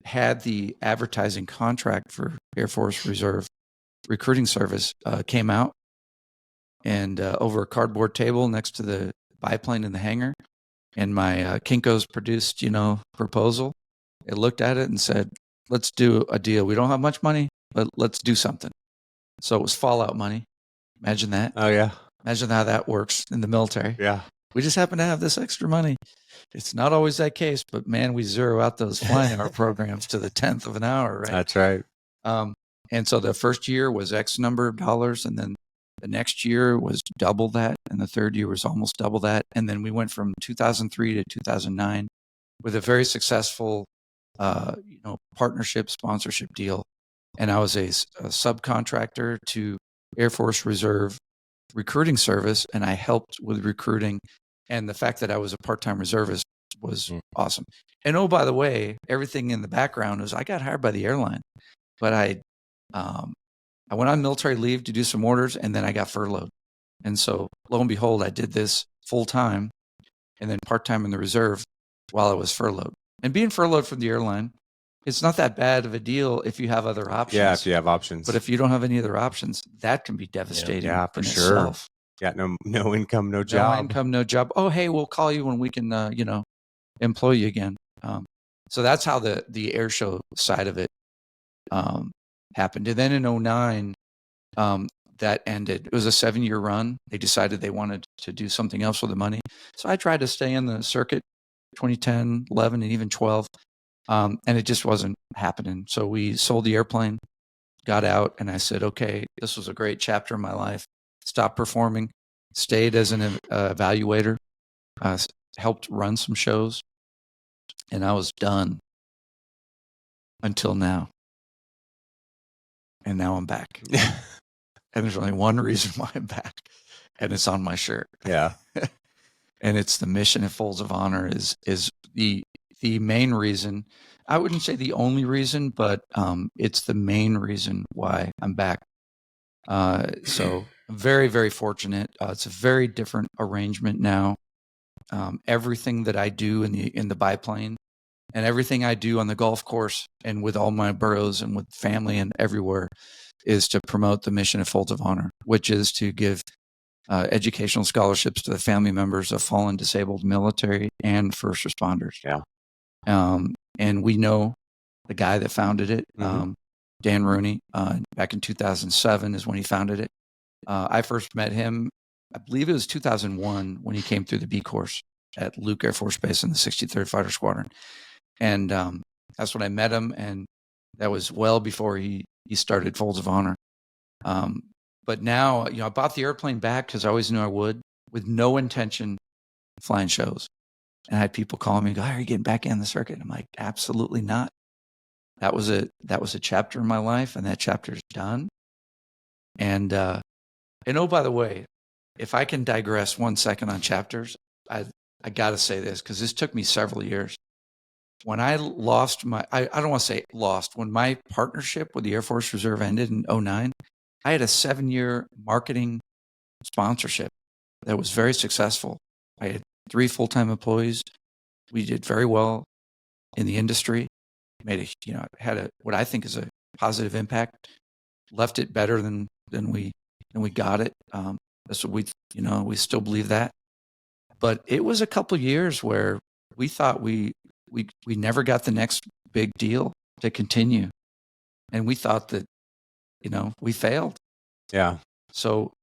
had the advertising contract for Air Force Reserve Recruiting Service came out, and over a cardboard table next to the biplane in the hangar, and my Kinko's produced, proposal. It looked at it and said, let's do a deal. We don't have much money, but let's do something. So it was fallout money. Imagine that. Oh, yeah. Imagine how that works in the military. Yeah. We just happen to have this extra money. It's not always that case, but man, we zero out those flying hour programs to the 10th of an hour, right? That's right. And so the first year was X number of dollars, and then the next year was double that, and the third year was almost double that. And then we went from 2003 to 2009 with a very successful partnership sponsorship deal. And I was a subcontractor to Air Force Reserve Recruiting Service, and I helped with recruiting. And the fact that I was a part-time reservist was awesome. And oh, by the way, everything in the background was I got hired by the airline, but I went on military leave to do some orders, and then I got furloughed. And so lo and behold, I did this full-time and then part-time in the reserve while I was furloughed. And being furloughed from the airline, it's not that bad of a deal if you have other options. Yeah, if you have options. But if you don't have any other options, that can be devastating. Yeah, for in sure. itself. Yeah, no income, no job. No income, no job. Oh, hey, we'll call you when we can, employ you again. So that's how the air show side of it happened. And then in 2009, that ended. It was a 7-year run. They decided they wanted to do something else with the money. So I tried to stay in the circuit 2010, 11, and even 12. And it just wasn't happening. So we sold the airplane, got out, and I said, okay, this was a great chapter in my life. Stopped performing, stayed as an evaluator, helped run some shows, and I was done until now. And now I'm back. And there's only one reason why I'm back, and it's on my shirt. Yeah. And it's the mission of Folds of Honor is the main reason. I wouldn't say the only reason, but it's the main reason why I'm back. So I'm very, very fortunate. It's a very different arrangement now. Everything that I do in the biplane and everything I do on the golf course and with all my burros and with family and everywhere is to promote the mission of Folds of Honor, which is to give educational scholarships to the family members of fallen, disabled military and first responders. Yeah. And we know the guy that founded it, Dan Rooney, back in 2007 is when he founded it. I first met him, I believe it was 2001 when he came through the B course at Luke Air Force Base in the 63rd Fighter Squadron. And that's when I met him. And that was well before he started Folds of Honor. But now, I bought the airplane back because I always knew I would, with no intention of flying shows. And I had people calling me, "Are you getting back in the circuit?" And I'm like, absolutely not. That was a chapter in my life, and that chapter's done. And oh, by the way, if I can digress 1 second on chapters, I got to say this because this took me several years. When I lost I don't want to say lost, when my partnership with the Air Force Reserve ended in 2009, I had a 7-year marketing sponsorship that was very successful. I had 3 full-time employees. We did very well in the industry. Had what I think is a positive impact. Left it better than we got it. That's what we still believe that. But it was a couple of years where we thought we never got the next big deal to continue, and we thought that we failed. Yeah. So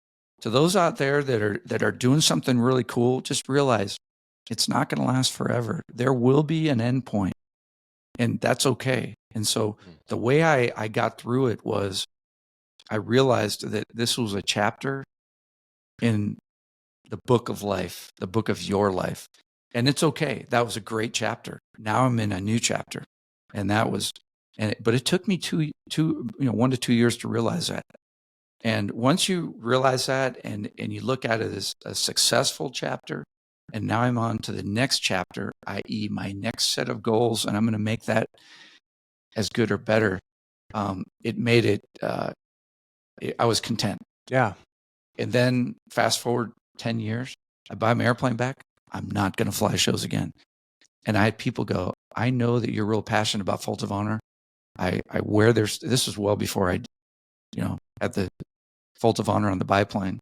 to those out there that are doing something really cool, just realize it's not going to last forever. There will be an end point, and that's okay. And so the way I got through it was I realized that this was a chapter in the book of life, the book of your life. And it's okay. That was a great chapter. Now I'm in a new chapter. And but it took me 1 to 2 years to realize that. And once you realize that and you look at it as a successful chapter, and now I'm on to the next chapter, i.e. my next set of goals, and I'm going to make that as good or better. It made it, I was content. Yeah. And then fast forward 10 years, I buy my airplane back. I'm not going to fly shows again. And I had people go, "I know that you're real passionate about Folds of Honor. I wear this was well before I, had the Folds of Honor on the biplane.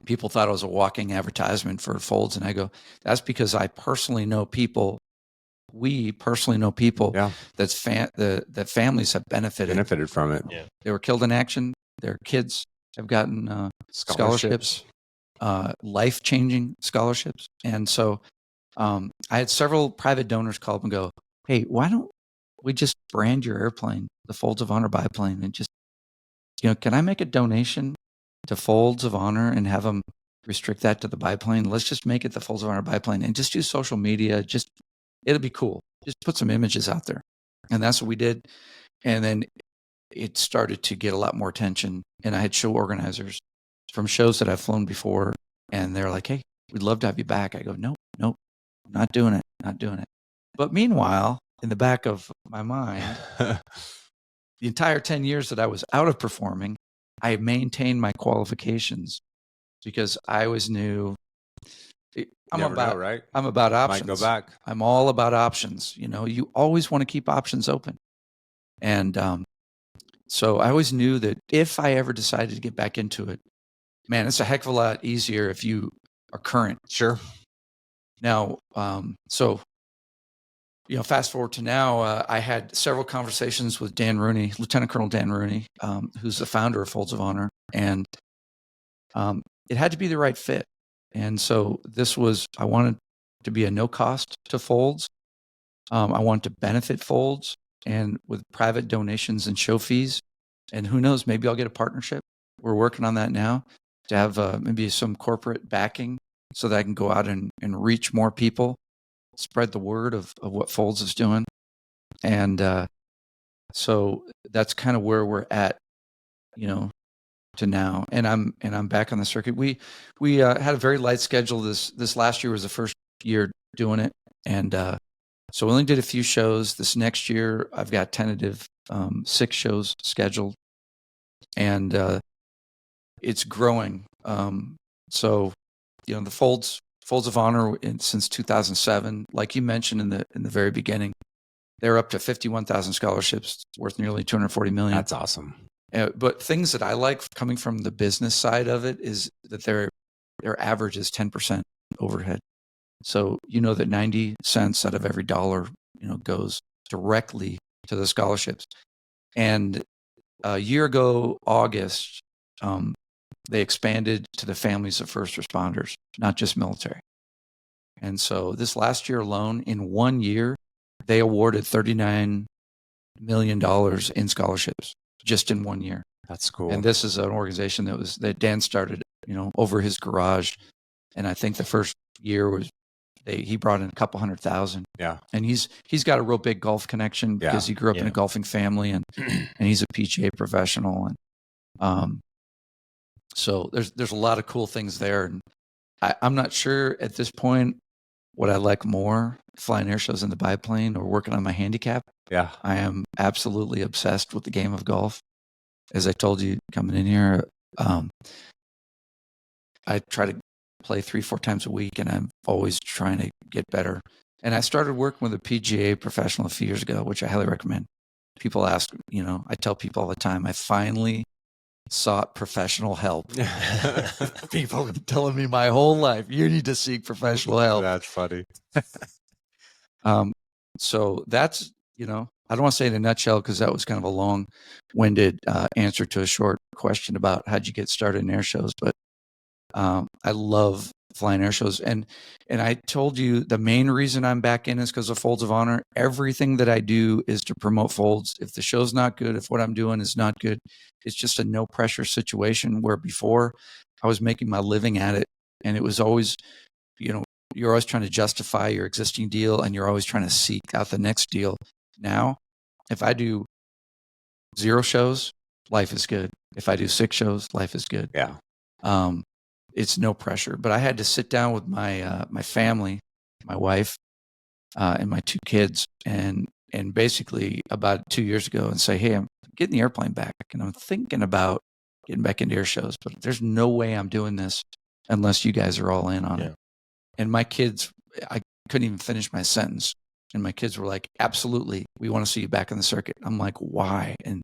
People thought I was a walking advertisement for Folds. And I go, that's because I personally know people. We personally know people that families have benefited from it. Yeah. They were killed in action. Their kids have gotten scholarships. Life-changing scholarships. And so I had several private donors call up and go, "Hey, why don't we just brand your airplane, the Folds of Honor biplane, and just, can I make a donation to Folds of Honor and have them restrict that to the biplane? Let's just make it the Folds of Honor biplane and just use social media. It'll be cool. Just put some images out there." And that's what we did. And then it started to get a lot more attention. And I had show organizers from shows that I've flown before, and they're like, "Hey, we'd love to have you back." I go, nope, not doing it. But meanwhile, in the back of my mind, the entire 10 years that I was out of performing, I maintained my qualifications because I always knew I'm about options. Might go back. I'm all about options. You always want to keep options open. And so I always knew that if I ever decided to get back into it, man, it's a heck of a lot easier if you are current. Sure. Now, fast forward to now, I had several conversations with Dan Rooney, Lieutenant Colonel Dan Rooney, who's the founder of Folds of Honor. And it had to be the right fit. And so I wanted to be a no cost to Folds. I want to benefit Folds, and with private donations and show fees. And who knows, maybe I'll get a partnership. We're working on that now to have maybe some corporate backing so that I can go out and reach more people, spread the word of what Folds is doing. And so that's kind of where we're at, to now. And I'm back on the circuit. We had a very light schedule. This last year was the first year doing it. And so we only did a few shows. This next year, I've got tentative 6 shows scheduled, and it's growing. So, the Folds of Honor since 2007, like you mentioned in the very beginning, they're up to 51,000 scholarships worth nearly $240 million. That's awesome. But things that I like coming from the business side of it is that their average is 10% overhead. So that 90 cents out of every dollar, goes directly to the scholarships. And a year ago, August, they expanded to the families of first responders, not just military. And so this last year alone, in 1 year, they awarded $39 million in scholarships just in 1 year. That's cool. And this is an organization that Dan started, over his garage. And I think the first year he brought in a couple 100,000. Yeah. And he's got a real big golf connection because he grew up in a golfing family, and he's a PGA professional. And so there's a lot of cool things there. And I'm not sure at this point what I like more, flying air shows in the biplane or working on my handicap. Yeah. I am absolutely obsessed with the game of golf. As I told you coming in here, I try to play 3-4 times a week, and I'm always trying to get better. And I started working with a PGA professional a few years ago, which I highly recommend. People ask, I tell people all the time, I finally sought professional help. People have been telling me my whole life, you need to seek professional help. That's funny. So that's, I don't want to say in a nutshell, because that was kind of a long-winded answer to a short question about how'd you get started in air shows. But I love flying air shows. And I told you the main reason I'm back in is because of Folds of Honor. Everything that I do is to promote Folds. If the show's not good, if what I'm doing is not good, it's just a no pressure situation, where before I was making my living at it. And it was always, you're always trying to justify your existing deal, and you're always trying to seek out the next deal. Now, if I do 0 shows, life is good. If I do 6 shows, life is good. Yeah. It's no pressure. But I had to sit down with my family, my wife, and my 2 kids, and basically about 2 years ago, and say, hey, I'm getting the airplane back, and I'm thinking about getting back into air shows, but there's no way I'm doing this unless you guys are all in on it. And my kids, I couldn't even finish my sentence. And my kids were like, absolutely, we want to see you back in the circuit. I'm like, why? And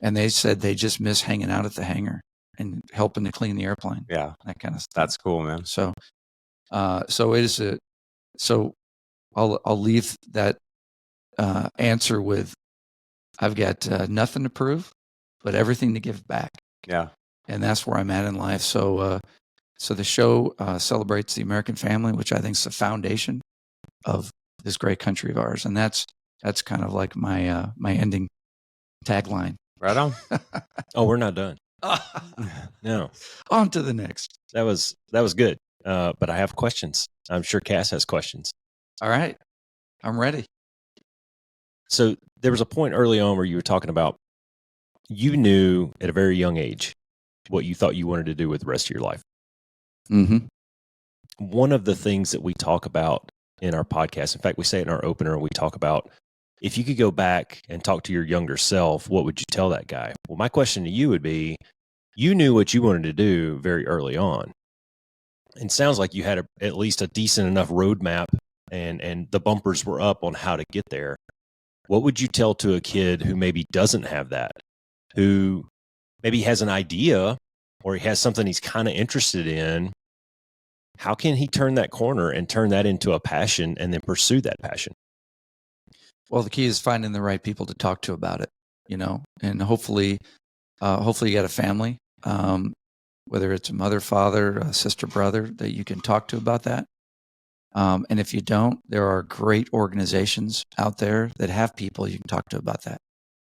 they said they just miss hanging out at the hangar and helping to clean the airplane. Yeah. That kind of stuff. That's cool, man. So it is so I'll leave that answer with, I've got nothing to prove, but everything to give back. Yeah. And that's where I'm at in life. So the show celebrates the American family, which I think is the foundation of this great country of ours. And that's kind of like my ending tagline. Right on. Oh, we're not done. No. On to the next. That was good. But I have questions. I'm sure Cass has questions. All right. I'm ready. So there was a point early on where you were talking about, you knew at a very young age what you thought you wanted to do with the rest of your life. Mm-hmm. One of the things that we talk about in our podcast, in fact, we say it in our opener, we talk about, if you could go back and talk to your younger self, what would you tell that guy? Well, my question to you would be, you knew what you wanted to do very early on. And sounds like you had at least a decent enough roadmap, and the bumpers were up on how to get there. What would you tell to a kid who maybe doesn't have that, who maybe has an idea or he has something he's kind of interested in? How can he turn that corner and turn that into a passion and then pursue that passion? Well, the key is finding the right people to talk to about it, and hopefully you got a family whether it's a mother, father, a sister, brother, that you can talk to about that. And if you don't, there are great organizations out there that have people you can talk to about that.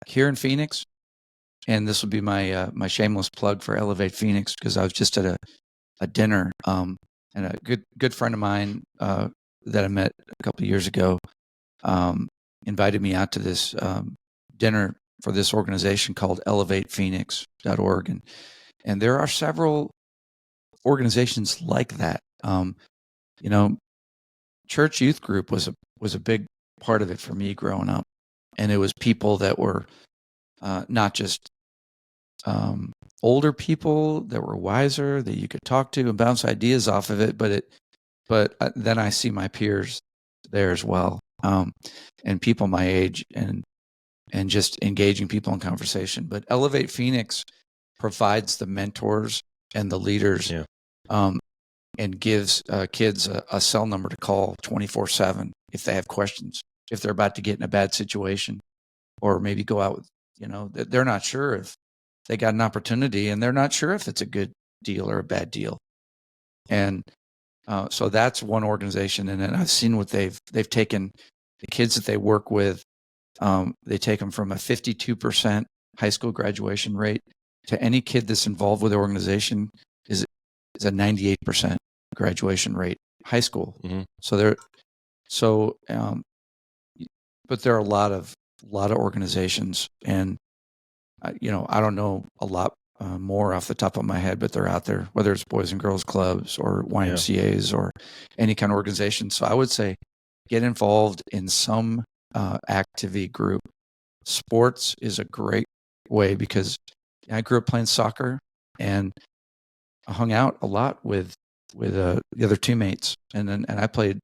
Here in Phoenix, and this will be my my shameless plug for Elevate Phoenix, because I was just at a dinner, and a good friend of mine that I met a couple of years ago invited me out to this dinner for this organization called elevatephoenix.org. And there are several organizations like that. You know, church youth group was a big part of it for me growing up. And it was people that were not just older people that were wiser, that you could talk to and bounce ideas off of it. But then I see my peers there as well, and people my age, and just engaging people in conversation. But Elevate Phoenix provides the mentors and the leaders, and gives kids a cell number to call 24/7 if they have questions, if they're about to get in a bad situation, or maybe go out with, they're not sure if they got an opportunity and they're not sure if it's a good deal or a bad deal. And so that's one organization. And then I've seen what they've taken the kids that they work with. They take them from a 52% high school graduation rate to any kid that's involved with the organization is a 98% graduation rate, high school. Mm-hmm. But there are a lot of organizations, and I don't know a lot more off the top of my head, but they're out there, whether it's Boys and Girls Clubs or YMCAs or any kind of organization. So I would say get involved in some activity group. Sports is a great way, because I grew up playing soccer and I hung out a lot with the other teammates, and I played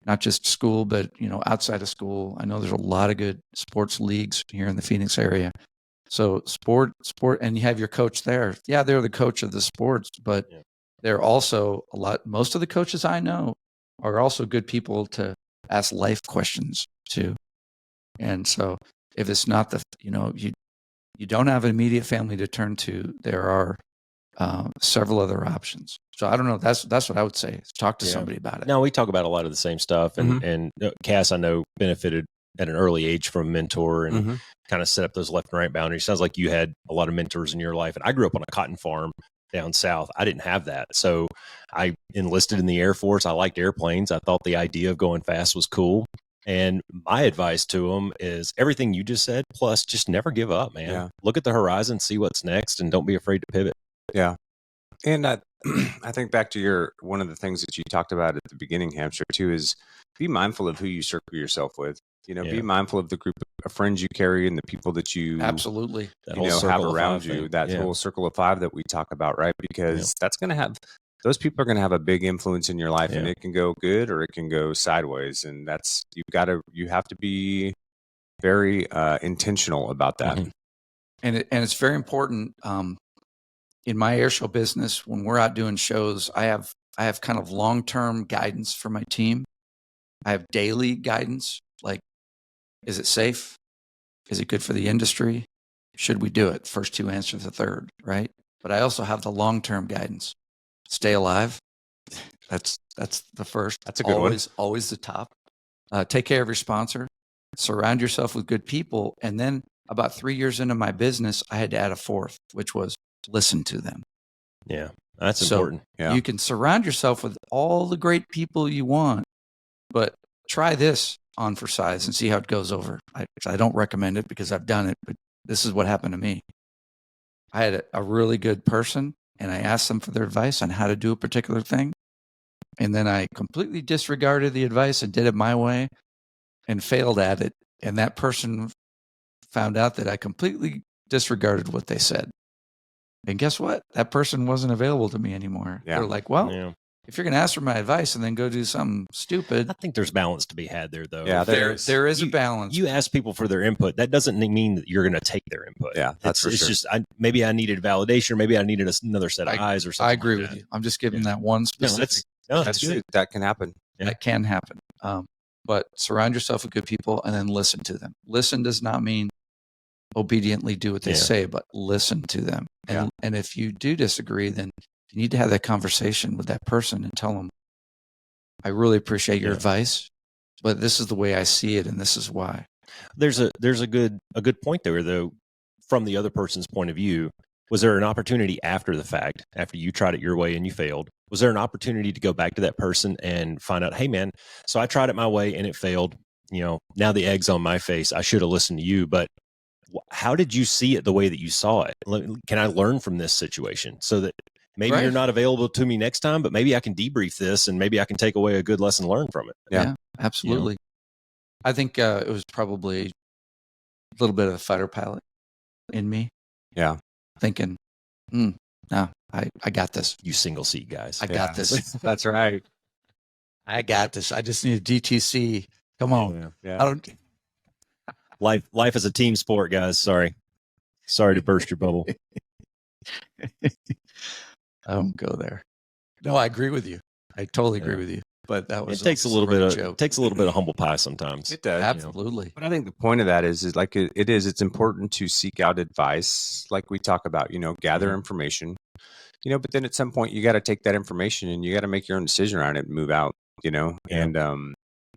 not just school, but outside of school. I know there's a lot of good sports leagues here in the Phoenix area. So sport, and you have your coach there. Yeah, they're the coach of the sports, but they're also most of the coaches I know are also good people to ask life questions to. And so if it's not you don't have an immediate family to turn to, there are several other options. So I don't know. That's what I would say. Talk to somebody about it. No, we talk about a lot of the same stuff, and Cass, I know, benefited at an early age from a mentor and kind of set up those left and right boundaries. Sounds like you had a lot of mentors in your life. And I grew up on a cotton farm down south. I didn't have that. So I enlisted in the Air Force. I liked airplanes. I thought the idea of going fast was cool. And my advice to them is everything you just said, plus just never give up, man. Yeah. Look at the horizon, see what's next, and don't be afraid to pivot. Yeah. And I think back to one of the things that you talked about at the beginning, Hamster, too, is be mindful of who you circle yourself with. Be mindful of the group of friends you carry and the people that you absolutely have around you. That whole circle of five that we talk about, right? Because that's going to have, those people are going to have a big influence in your life, and it can go good or it can go sideways. And that's, you have to be very intentional about that. Mm-hmm. And it's very important. In my airshow business, when we're out doing shows, I have kind of long-term guidance for my team. I have daily guidance, like, is it safe? Is it good for the industry? Should we do it? First two answers, the third, right? But I also have the long-term guidance. Stay alive. That's the first. That's a good one. Always the top. Take care of your sponsor. Surround yourself with good people. And then about 3 years into my business, I had to add a fourth, which was listen to them. Yeah, that's important. Yeah. You can surround yourself with all the great people you want, but try this on for size and see how it goes over. I don't recommend it because I've done it, but this is what happened to me. I had a really good person, and I asked them for their advice on how to do a particular thing. And then I completely disregarded the advice and did it my way and failed at it. And that person found out that I completely disregarded what they said. And guess what? That person wasn't available to me anymore. Yeah. They're like, well, if you're going to ask for my advice and then go do something stupid. I think there's balance to be had there, though. Yeah, there is a balance. You ask people for their input. That doesn't mean that you're going to take their input. Yeah, that's for sure. It's just, maybe I needed validation. Maybe I needed another set of eyes or something. I agree like with you. I'm just giving that one specific. That's good. That can happen. Yeah. That can happen. But surround yourself with good people and then listen to them. Listen does not mean obediently do what they say, but listen to them. And if you do disagree, then you need to have that conversation with that person and tell them, I really appreciate your advice, but this is the way I see it, and this is why. There's a good point there, though, from the other person's point of view. Was there an opportunity after the fact, after you tried it your way and you failed? Was there an opportunity to go back to that person and find out, hey, man, so I tried it my way and it failed. Now the egg's on my face. I should have listened to you. But how did you see it the way that you saw it? Can I learn from this situation so that maybe you're not available to me next time, but maybe I can debrief this and maybe I can take away a good lesson learned from it? Yeah, absolutely. I think it was probably a little bit of the fighter pilot in me. Yeah. Thinking, no, I got this. You single seat guys. I got this. That's right. I got this. I just need a DTC. Come on. Yeah. I don't. Life is a team sport, guys. Sorry to burst your bubble. I don't go there. No, I agree with you. I totally agree with you. But that was it takes a little bit of humble pie sometimes. It does. Absolutely. But I think the point of that is like it's important to seek out advice, like we talk about, gather information, but then at some point you got to take that information and you got to make your own decision around it and move out, and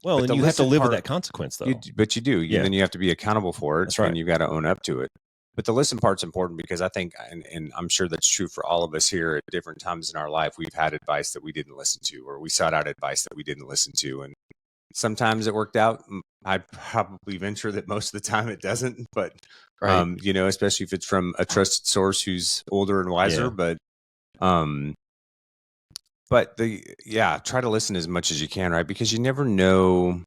well, and you have to live with that consequence, though. But you do. And then you have to be accountable for it. That's right. And you've got to own up to it. But the listen part's important because I think, and I'm sure that's true for all of us here at different times in our life, we've had advice that we didn't listen to, or we sought out advice that we didn't listen to. And sometimes it worked out. I'd probably venture that most of the time it doesn't, but, especially if it's from a trusted source who's older and wiser. But try to listen as much as you can, right? Because you never know.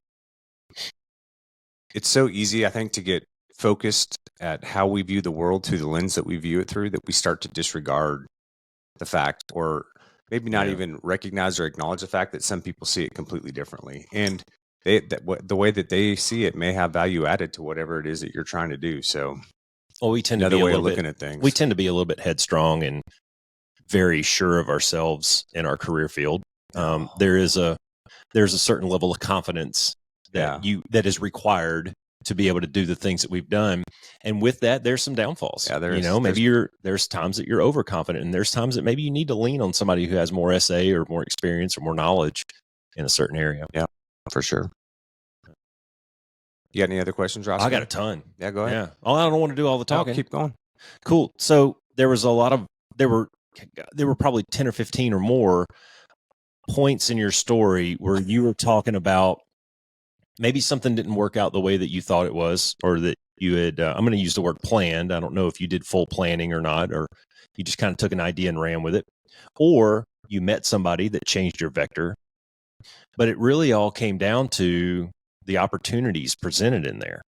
It's so easy, I think, to get focused at how we view the world through the lens that we view it through, that we start to disregard the fact, or maybe not even recognize or acknowledge the fact that some people see it completely differently. And the way that they see it may have value added to whatever it is that you're trying to do. So, we tend to be looking at things. We tend to be a little bit headstrong and very sure of ourselves in our career field. There's a certain level of confidence that is required to be able to do the things that we've done. And with that, there's some downfalls. Yeah, there's times that you're overconfident, and there's times that maybe you need to lean on somebody who has more SA or more experience or more knowledge in a certain area. Yeah, for sure. You got any other questions, Ross? I got a ton. Yeah, go ahead. Yeah. I don't want to do all the talking. Keep going. Cool. So there was there were probably 10 or 15 or more points in your story where you were talking about maybe something didn't work out the way that you thought it was, or that you had, I'm going to use the word planned. I don't know if you did full planning or not, or you just kind of took an idea and ran with it, or you met somebody that changed your vector. But it really all came down to the opportunities presented in there.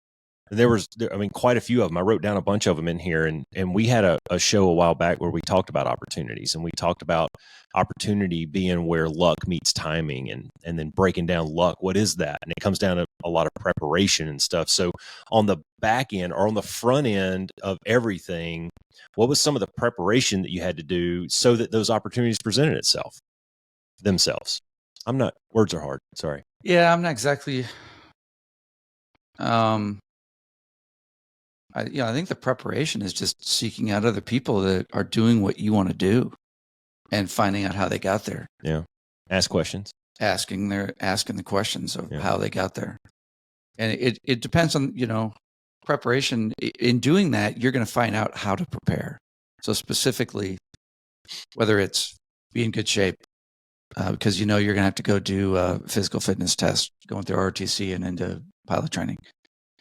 And there was quite a few of them. I wrote down a bunch of them in here, and we had a show a while back where we talked about opportunities, and we talked about opportunity being where luck meets timing, and then breaking down luck. What is that? And it comes down to a lot of preparation and stuff. So on the back end or on the front end of everything, what was some of the preparation that you had to do so that those opportunities presented themselves? Words are hard. Sorry. Yeah, I'm not exactly. I think the preparation is just seeking out other people that are doing what you want to do and finding out how they got there. Yeah. Ask questions. Asking the questions of how they got there. And it depends on, preparation. In doing that, you're going to find out how to prepare. So specifically, whether it's be in good shape, because you're going to have to go do a physical fitness test, going through ROTC and into pilot training.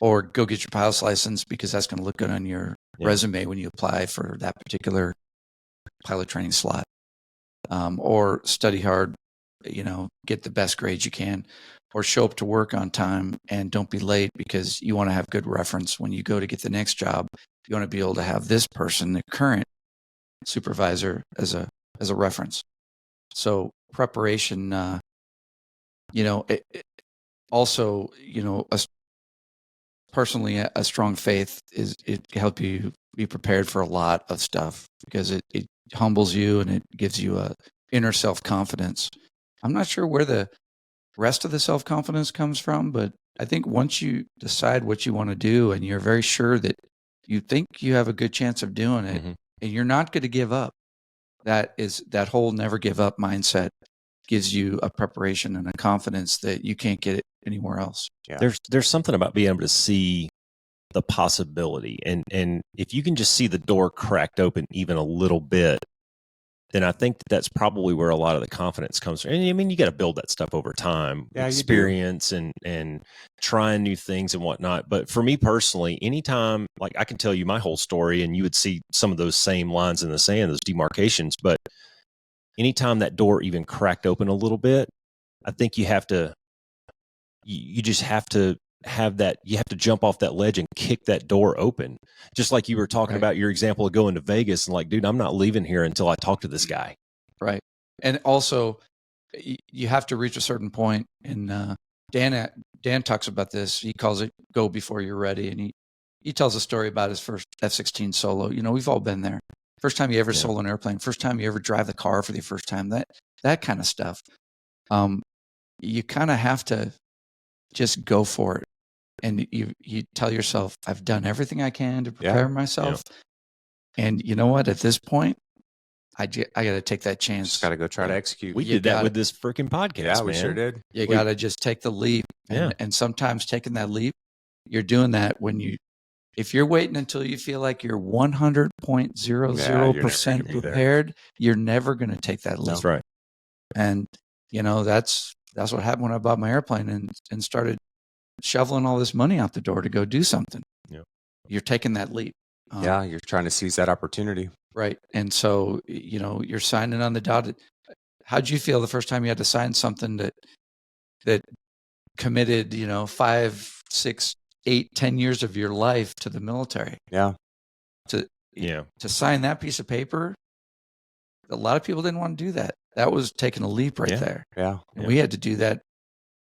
Or go get your pilot's license, because that's going to look good on your resume when you apply for that particular pilot training slot. Or study hard, get the best grades you can, or show up to work on time and don't be late, because you want to have good reference when you go to get the next job. You want to be able to have this person, the current supervisor, as a reference. So preparation, also, personally, a strong faith it helps you be prepared for a lot of stuff, because it humbles you and it gives you a inner self-confidence. I'm not sure where the rest of the self-confidence comes from, but I think once you decide what you want to do and you're very sure that you think you have a good chance of doing it, and you're not going to give up. That whole never give up mindset gives you a preparation and a confidence that you can't get it anywhere else. Yeah. There's something about being able to see the possibility, and if you can just see the door cracked open even a little bit, then I think that's probably where a lot of the confidence comes from. And I mean, you got to build that stuff over time, Yeah, you do. experience and trying new things and whatnot. But for me personally, anytime, like I can tell you my whole story and you would see some of those same lines in the sand, those demarcations. But anytime that door even cracked open a little bit, I think you just have to have that, you have to jump off that ledge and kick that door open. Just like you were talking about your example of going to Vegas and like, dude, I'm not leaving here until I talk to this guy. Right. And also you have to reach a certain point, and Dan talks about this. He calls it go before you're ready. And he tells a story about his first F-16 solo. You know, we've all been there. First time you ever solo an airplane, first time you ever drive the car for the first time, that kind of stuff. You kind of have to just go for it. And you tell yourself, I've done everything I can to prepare myself. Yeah. And you know what? At this point, I got to take that chance. Just got to go try to execute. We did that with this freaking podcast. Yeah, we man. sure did. You got to just take the leap. And sometimes taking that leap, you're doing that if you're waiting until you feel like you're 100.00% prepared, you're never going to take that leap. That's right. And, you know, that's what happened when I bought my airplane and started shoveling all this money out the door to go do something. Yeah. You're taking that leap. You're trying to seize that opportunity. Right. And so, you know, you're signing on the dotted. How'd you feel the first time you had to sign something that committed, you know, 5, 6, 8, 10 years of your life to the military? Yeah. To sign that piece of paper, a lot of people didn't want to do that. That was taking a leap right there. Yeah. And we had to do that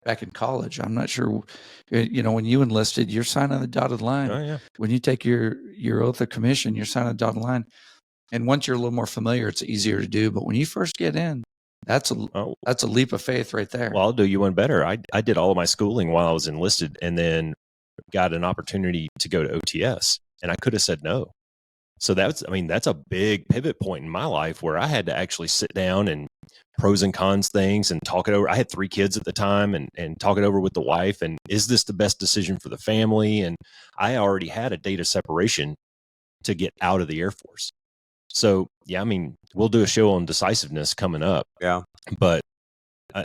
back in college. I'm not sure, you know, when you enlisted, you're signing the dotted line. Oh, yeah. When you take your oath of commission, you're signing the dotted line. And once you're a little more familiar, it's easier to do. But when you first get in, that's a leap of faith right there. Well, I'll do you one better. I did all of my schooling while I was enlisted and then got an opportunity to go to OTS, and I could have said no. So that's a big pivot point in my life where I had to actually sit down and pros and cons things and talk it over. I had 3 kids at the time and talk it over with the wife. And is this the best decision for the family? And I already had a date of separation to get out of the Air Force. So, yeah, I mean, we'll do a show on decisiveness coming up. Yeah. But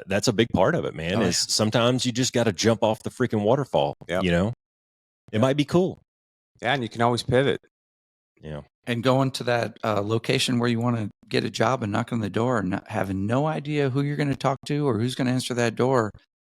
that's a big part of it, man, is sometimes you just got to jump off the freaking waterfall, you know? It might be cool. Yeah, and you can always pivot. Yeah. And going to that location where you want to get a job and knock on the door and having no idea who you're going to talk to or who's going to answer that door,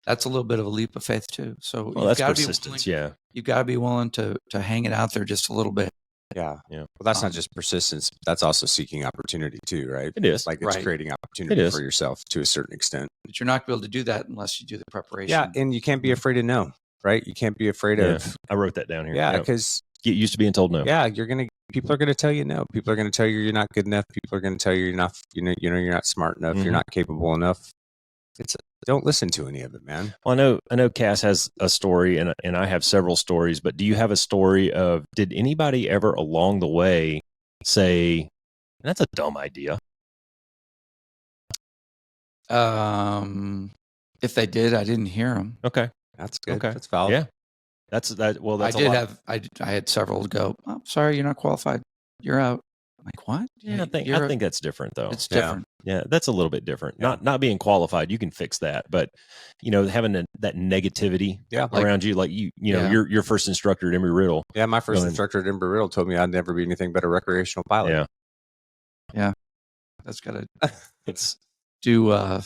that's a little bit of a leap of faith too. So that's persistence. You've got to be willing to hang it out there just a little bit. Yeah. Well, that's not just persistence. That's also seeking opportunity too, right? It is. Like it's creating opportunity for yourself to a certain extent. But you're not going to be able to do that unless you do the preparation. Yeah, and you can't be afraid to know, right? You can't be afraid of. I wrote that down here. Yeah, because get used to being told no. Yeah, people are going to tell you no. People are going to tell you you're not good enough. People are going to tell you you're not, you're not smart enough. You're not capable enough. Don't listen to any of it, man. Well, I know Cass has a story and I have several stories, but do you have a story of, did anybody ever along the way say, that's a dumb idea? If they did, I didn't hear them. Okay. That's good. Okay. That's valid. Yeah. That's I had several go, oh, sorry, you're not qualified. You're out. I'm like, what? Yeah, I think that's different though. It's different. Yeah, that's a little bit different. Yeah. Not being qualified, you can fix that, but having that negativity around you, like you know, your first instructor at Embry-Riddle. Yeah, my first instructor at Embry-Riddle told me I'd never be anything but a recreational pilot. Yeah. That's gotta do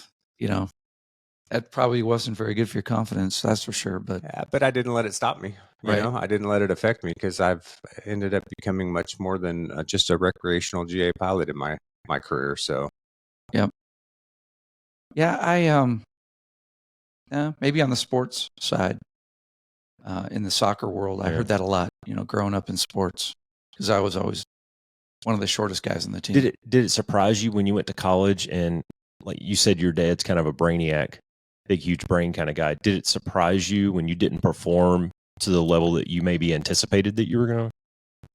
that probably wasn't very good for your confidence, that's for sure. But I didn't let it stop me. You know, I didn't let it affect me because I've ended up becoming much more than just a recreational GA pilot in my career. So, I maybe on the sports side, in the soccer world, I heard that a lot. Growing up in sports, because I was always one of the shortest guys on the team. Did it surprise you when you went to college and, like you said, your dad's kind of a brainiac, big, huge brain kind of guy? Did it surprise you when you didn't perform to the level that you maybe anticipated that you were going to?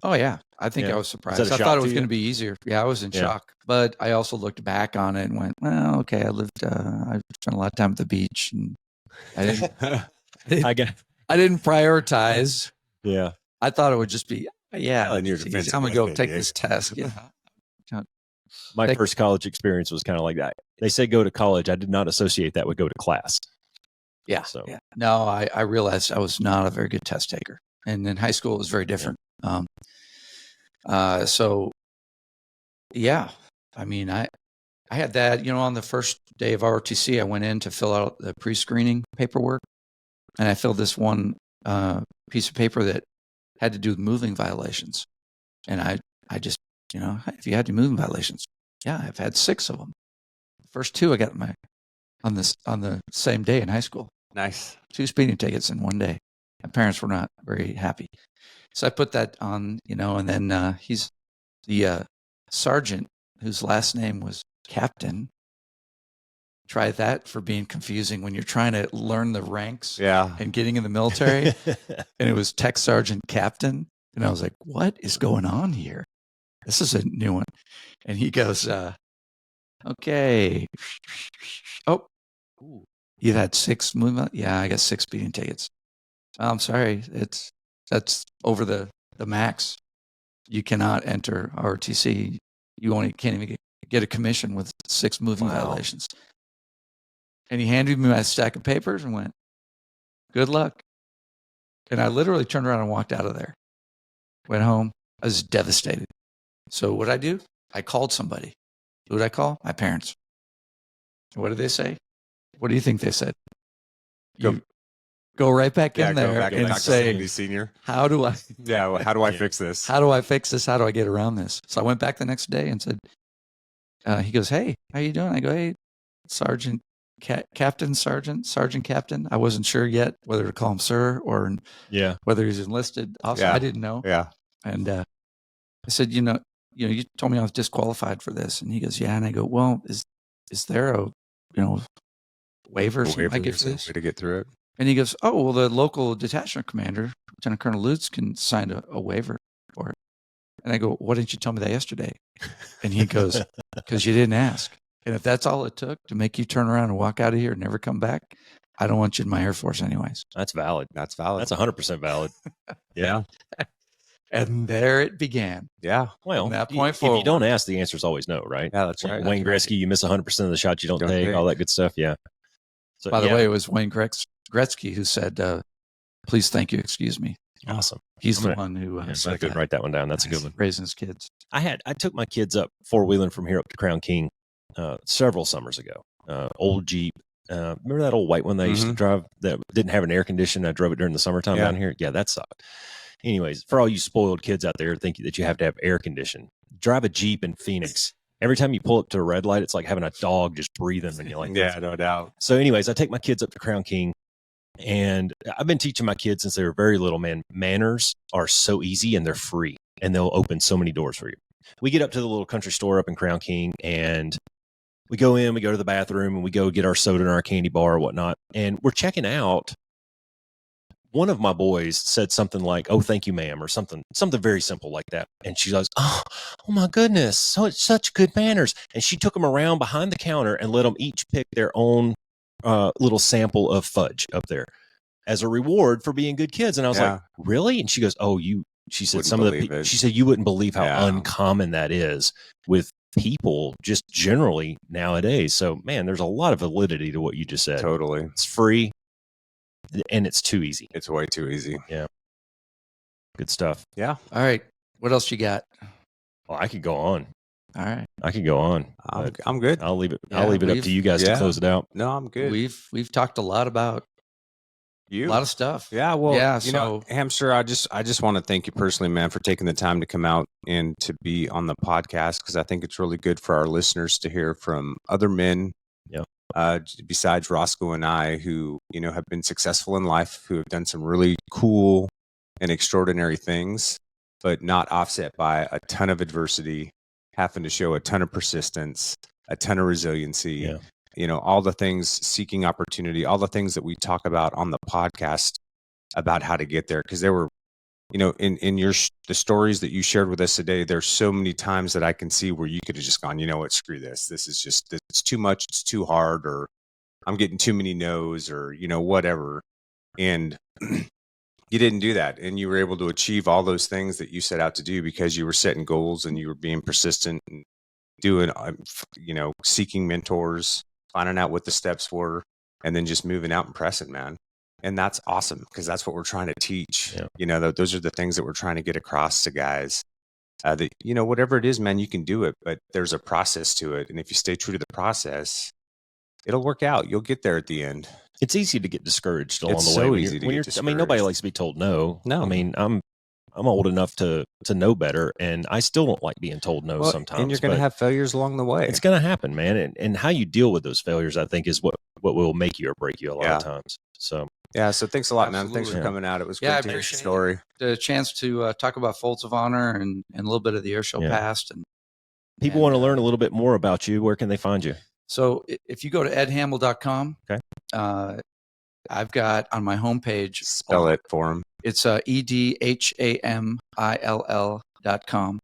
Oh yeah, I think Yeah. I was Was surprised. that a I shock thought it to was you? going to be easier. Yeah, I was in Yeah. shock, but I also looked back on it and went, well, okay, I spent a lot of time at the beach, and I didn't, I got I didn't prioritize. yeah. I thought it would just be, yeah, Well, in your it's defense, easy. I'm it gonna go was take big. this test. Yeah. My Thank- first college experience was kind of like that. They said go to college. I did not associate that with go to class. Yeah. So Yeah. No, I realized I was not a very good test taker, and in high school it was very different. So yeah, I mean, I had that, on the first day of ROTC, I went in to fill out the pre-screening paperwork, and I filled this one piece of paper that had to do with moving violations. And I just, if you had any moving violations, yeah, I've had 6 of them. The first 2 I got on the same day in high school. Nice. 2 speeding tickets in one day. My parents were not very happy. So I put that on, and then he's the sergeant whose last name was Captain. Try that for being confusing when you're trying to learn the ranks Yeah. and getting in the military. And it was Tech Sergeant Captain. And I was like, what is going on here? This is a new one. And he goes, okay. Oh, you've had 6 movement? Yeah, I got 6 speeding tickets. I'm sorry. That's over the max. You cannot enter ROTC. You only can't even get a commission with 6 moving violations. And he handed me my stack of papers and went, good luck. And I literally turned around and walked out of there. Went home. I was devastated. So what I do? I called somebody. Who did I call? My parents. What did they say? What do you think they said? You go right back in there and talk to say, Sandy Senior. how do I Yeah. Well, how do I fix this? how do I fix this? How do I get around this? So I went back the next day and said, he goes, hey, how you doing? I go, hey, Sergeant Captain. I wasn't sure yet whether to call him sir or whether he's enlisted. Also, Yeah. I didn't know. Yeah. And I said, you told me I was disqualified for this. And he goes, yeah. And I go, well, is there a, waiver or something I get for this? Way to get through it. And he goes, oh, well, the local detachment commander, Lieutenant Colonel Lutz, can sign a waiver for it. And I go, why didn't you tell me that yesterday? And he goes, because you didn't ask. And if that's all it took to make you turn around and walk out of here and never come back, I don't want you in my Air Force anyways. that's valid. That's valid. That's 100% valid. Yeah. And there it began. Yeah. Well, From that point if you forward. don't ask, the answer is always no, right? Yeah, that's right. Wayne Gretzky, you miss 100% of the shots you don't take, all that good stuff. Yeah. So, By the way, it was Wayne Gretzky who said, please, thank you, excuse me. awesome. He's I'm the gonna- one who Yeah, so I could write that one down. That's a good one. raising his kids. I took my kids up 4-wheeling from here up to Crown King several summers ago. Old Jeep. Remember that old white one they used to drive that didn't have an air conditioner? I drove it during the summertime down here. Yeah, that sucked. Anyways, for all you spoiled kids out there thinking that you have to have air conditioning, drive a Jeep in Phoenix. Every time you pull up to a red light, it's like having a dog just breathing. And you're like, Yeah, no doubt. So anyways, I take my kids up to Crown King, and I've been teaching my kids since they were very little, man. Manners are so easy and they're free, and they'll open so many doors for you. We get up to the little country store up in Crown King, and we go in, we go to the bathroom, and we go get our soda and our candy bar or whatnot. And we're checking out. One of my boys said something like, "Oh, thank you, ma'am," or something very simple like that. And she goes, "Oh my goodness, so it's such good manners." And she took them around behind the counter and let them each pick their own little sample of fudge up there as a reward for being good kids. And I was like, "Really?" And she goes, "Oh, you." She said, she said, "You wouldn't believe how uncommon that is with people just generally nowadays." So, man, there's a lot of validity to what you just said. Totally. It's free. And it's too easy. It's way too easy. Yeah. Good stuff. Yeah. All right. What else you got? Well, I could go on. All right. I could go on. I'm good. I'll leave it. Yeah, I'll leave it up to you guys to close it out. No, I'm good. We've talked a lot about You. a lot of stuff. Yeah, well, Yeah, you know, Hamster, I just want to thank you personally, man, for taking the time to come out and to be on the podcast, because I think it's really good for our listeners to hear from other men, besides Roscoe and I, who, have been successful in life, who have done some really cool and extraordinary things, but not offset by a ton of adversity, having to show a ton of persistence, a ton of resiliency. Yeah. All the things, seeking opportunity, all the things that we talk about on the podcast about how to get there. Because there were in the stories that you shared with us today, there's so many times that I can see where you could have just gone, you know what, screw this. This is just, it's too much. It's too hard, or I'm getting too many no's, or, whatever. And you didn't do that. And you were able to achieve all those things that you set out to do because you were setting goals and you were being persistent and doing, seeking mentors, finding out what the steps were, and then just moving out and pressing, man. And that's awesome because that's what we're trying to teach. Yeah. Those are the things that we're trying to get across to guys. That, whatever it is, man, you can do it, but there's a process to it. And if you stay true to the process, it'll work out. You'll get there at the end. It's easy to get discouraged along It's the way. so easy to get discouraged. I mean, nobody likes to be told no. No. I mean, I'm old enough to know better, and I still don't like being told no sometimes. And you're going to have failures along the way. It's going to happen, man. And how you deal with those failures, I think, is what will make you or break you a lot of times. So. Yeah, so thanks a lot, Absolutely. man. Thanks for coming out. It was Yeah, great to hear your story. The chance to talk about Folds of Honor and a little bit of the airshow past. And people want to learn a little bit more about you. Where can they find you? So if you go to edhamill.com, okay. I've got on my homepage. Spell it for them. It's edhamill.com.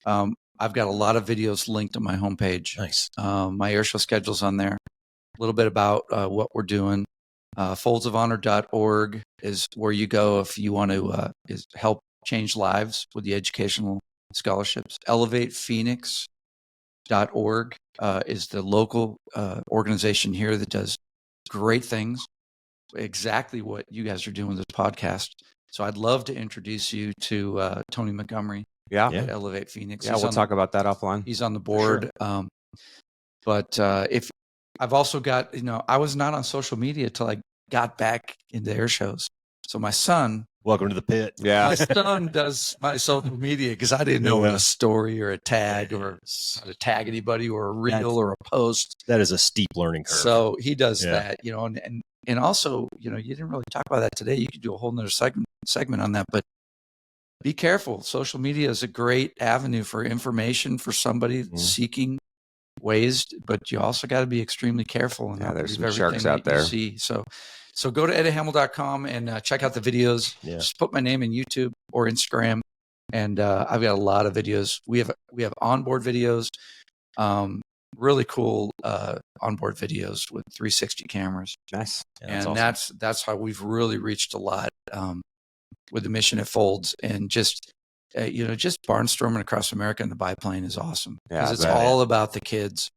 I've got a lot of videos linked on my homepage. Nice. My airshow schedule's on there. A little bit about what we're doing. Foldsofhonor.org is where you go if you want to help change lives with the educational scholarships. ElevatePhoenix.org is the local organization here that does great things, exactly what you guys are doing with this podcast. So I'd love to introduce you to Tony Montgomery at Elevate Phoenix. Yeah, we'll talk about that offline. He's on the board. Sure. But if I've also got, I was not on social media till I got back into air shows. So my son, welcome to the pit. Yeah, my son does my social media because I didn't know what a story or a tag or how to tag anybody or a reel or a post. That is a steep learning curve. So he does that, and also, you didn't really talk about that today. You could do a whole nother segment on that, but be careful. Social media is a great avenue for information for somebody seeking ways, but you also got to be extremely careful. And there's some sharks out there. So go to edhamill.com and check out the videos. Yeah. Just put my name in YouTube or Instagram, and I've got a lot of videos. We have onboard videos, really cool onboard videos with 360 cameras. Nice, and awesome. That's how we've really reached a lot with the mission at Folds, and just barnstorming across America in the biplane is awesome because it's all about the kids.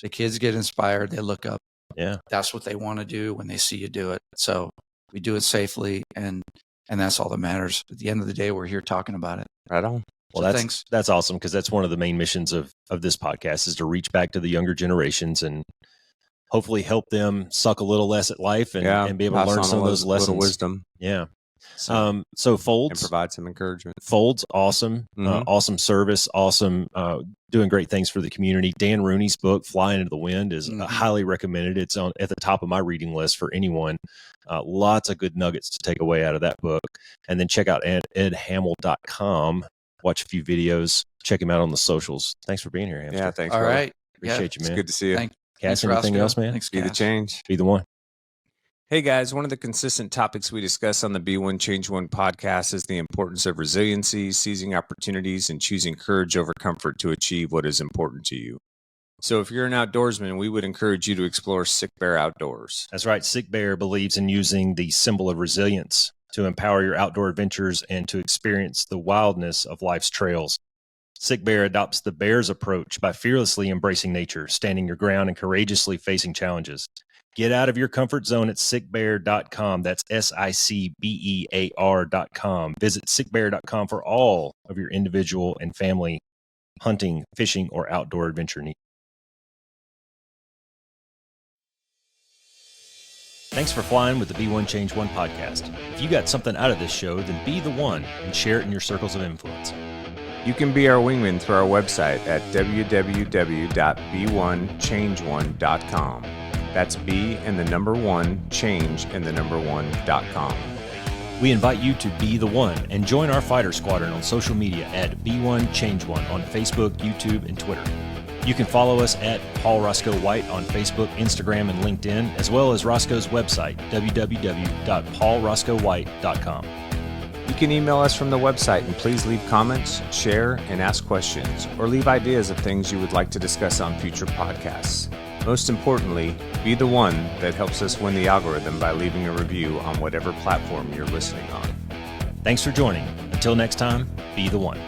The kids get inspired. They look up. Yeah, that's what they want to do when they see you do it. So we do it safely, and that's all that matters. At the end of the day, we're here talking about it. Right on. Well, that's awesome because that's one of the main missions of this podcast is to reach back to the younger generations and hopefully help them suck a little less at life and be able to learn some of those lessons. Wisdom. Yeah. So Folds and provide some encouragement. Folds, awesome, awesome service, awesome, doing great things for the community. Dan Rooney's book, Flying into the Wind, is highly recommended. It's at the top of my reading list for anyone. Lots of good nuggets to take away out of that book. And then check out edhamill.com. Watch a few videos. Check him out on the socials. Thanks for being here, Hamster. Yeah, thanks. All right, appreciate you, man. It's good to see you. Cass, anything else, man? Thanks, Be the change. Be the one. Hey guys, one of the consistent topics we discuss on the Be One Change One podcast is the importance of resiliency, seizing opportunities, and choosing courage over comfort to achieve what is important to you. So if you're an outdoorsman, we would encourage you to explore Sick Bear Outdoors. That's right. Sick Bear believes in using the symbol of resilience to empower your outdoor adventures and to experience the wildness of life's trails. Sick Bear adopts the bear's approach by fearlessly embracing nature, standing your ground, and courageously facing challenges. Get out of your comfort zone at sickbear.com. That's SICBEAR.com. Visit sickbear.com for all of your individual and family hunting, fishing, or outdoor adventure needs. Thanks for flying with the Be One Change One podcast. If you got something out of this show, then be the one and share it in your circles of influence. You can be our wingman through our website at www.be1change1.com. That's B and the number 1, change and the number 1.com. We invite you to be the one and join our fighter squadron on social media at Be1Change1 on Facebook, YouTube, and Twitter. You can follow us at Paul Roscoe White on Facebook, Instagram, and LinkedIn, as well as Roscoe's website, www.paulroscoewhite.com. You can email us from the website, and please leave comments, share, and ask questions, or leave ideas of things you would like to discuss on future podcasts. Most importantly, be the one that helps us win the algorithm by leaving a review on whatever platform you're listening on. Thanks for joining. Until next time, be the one.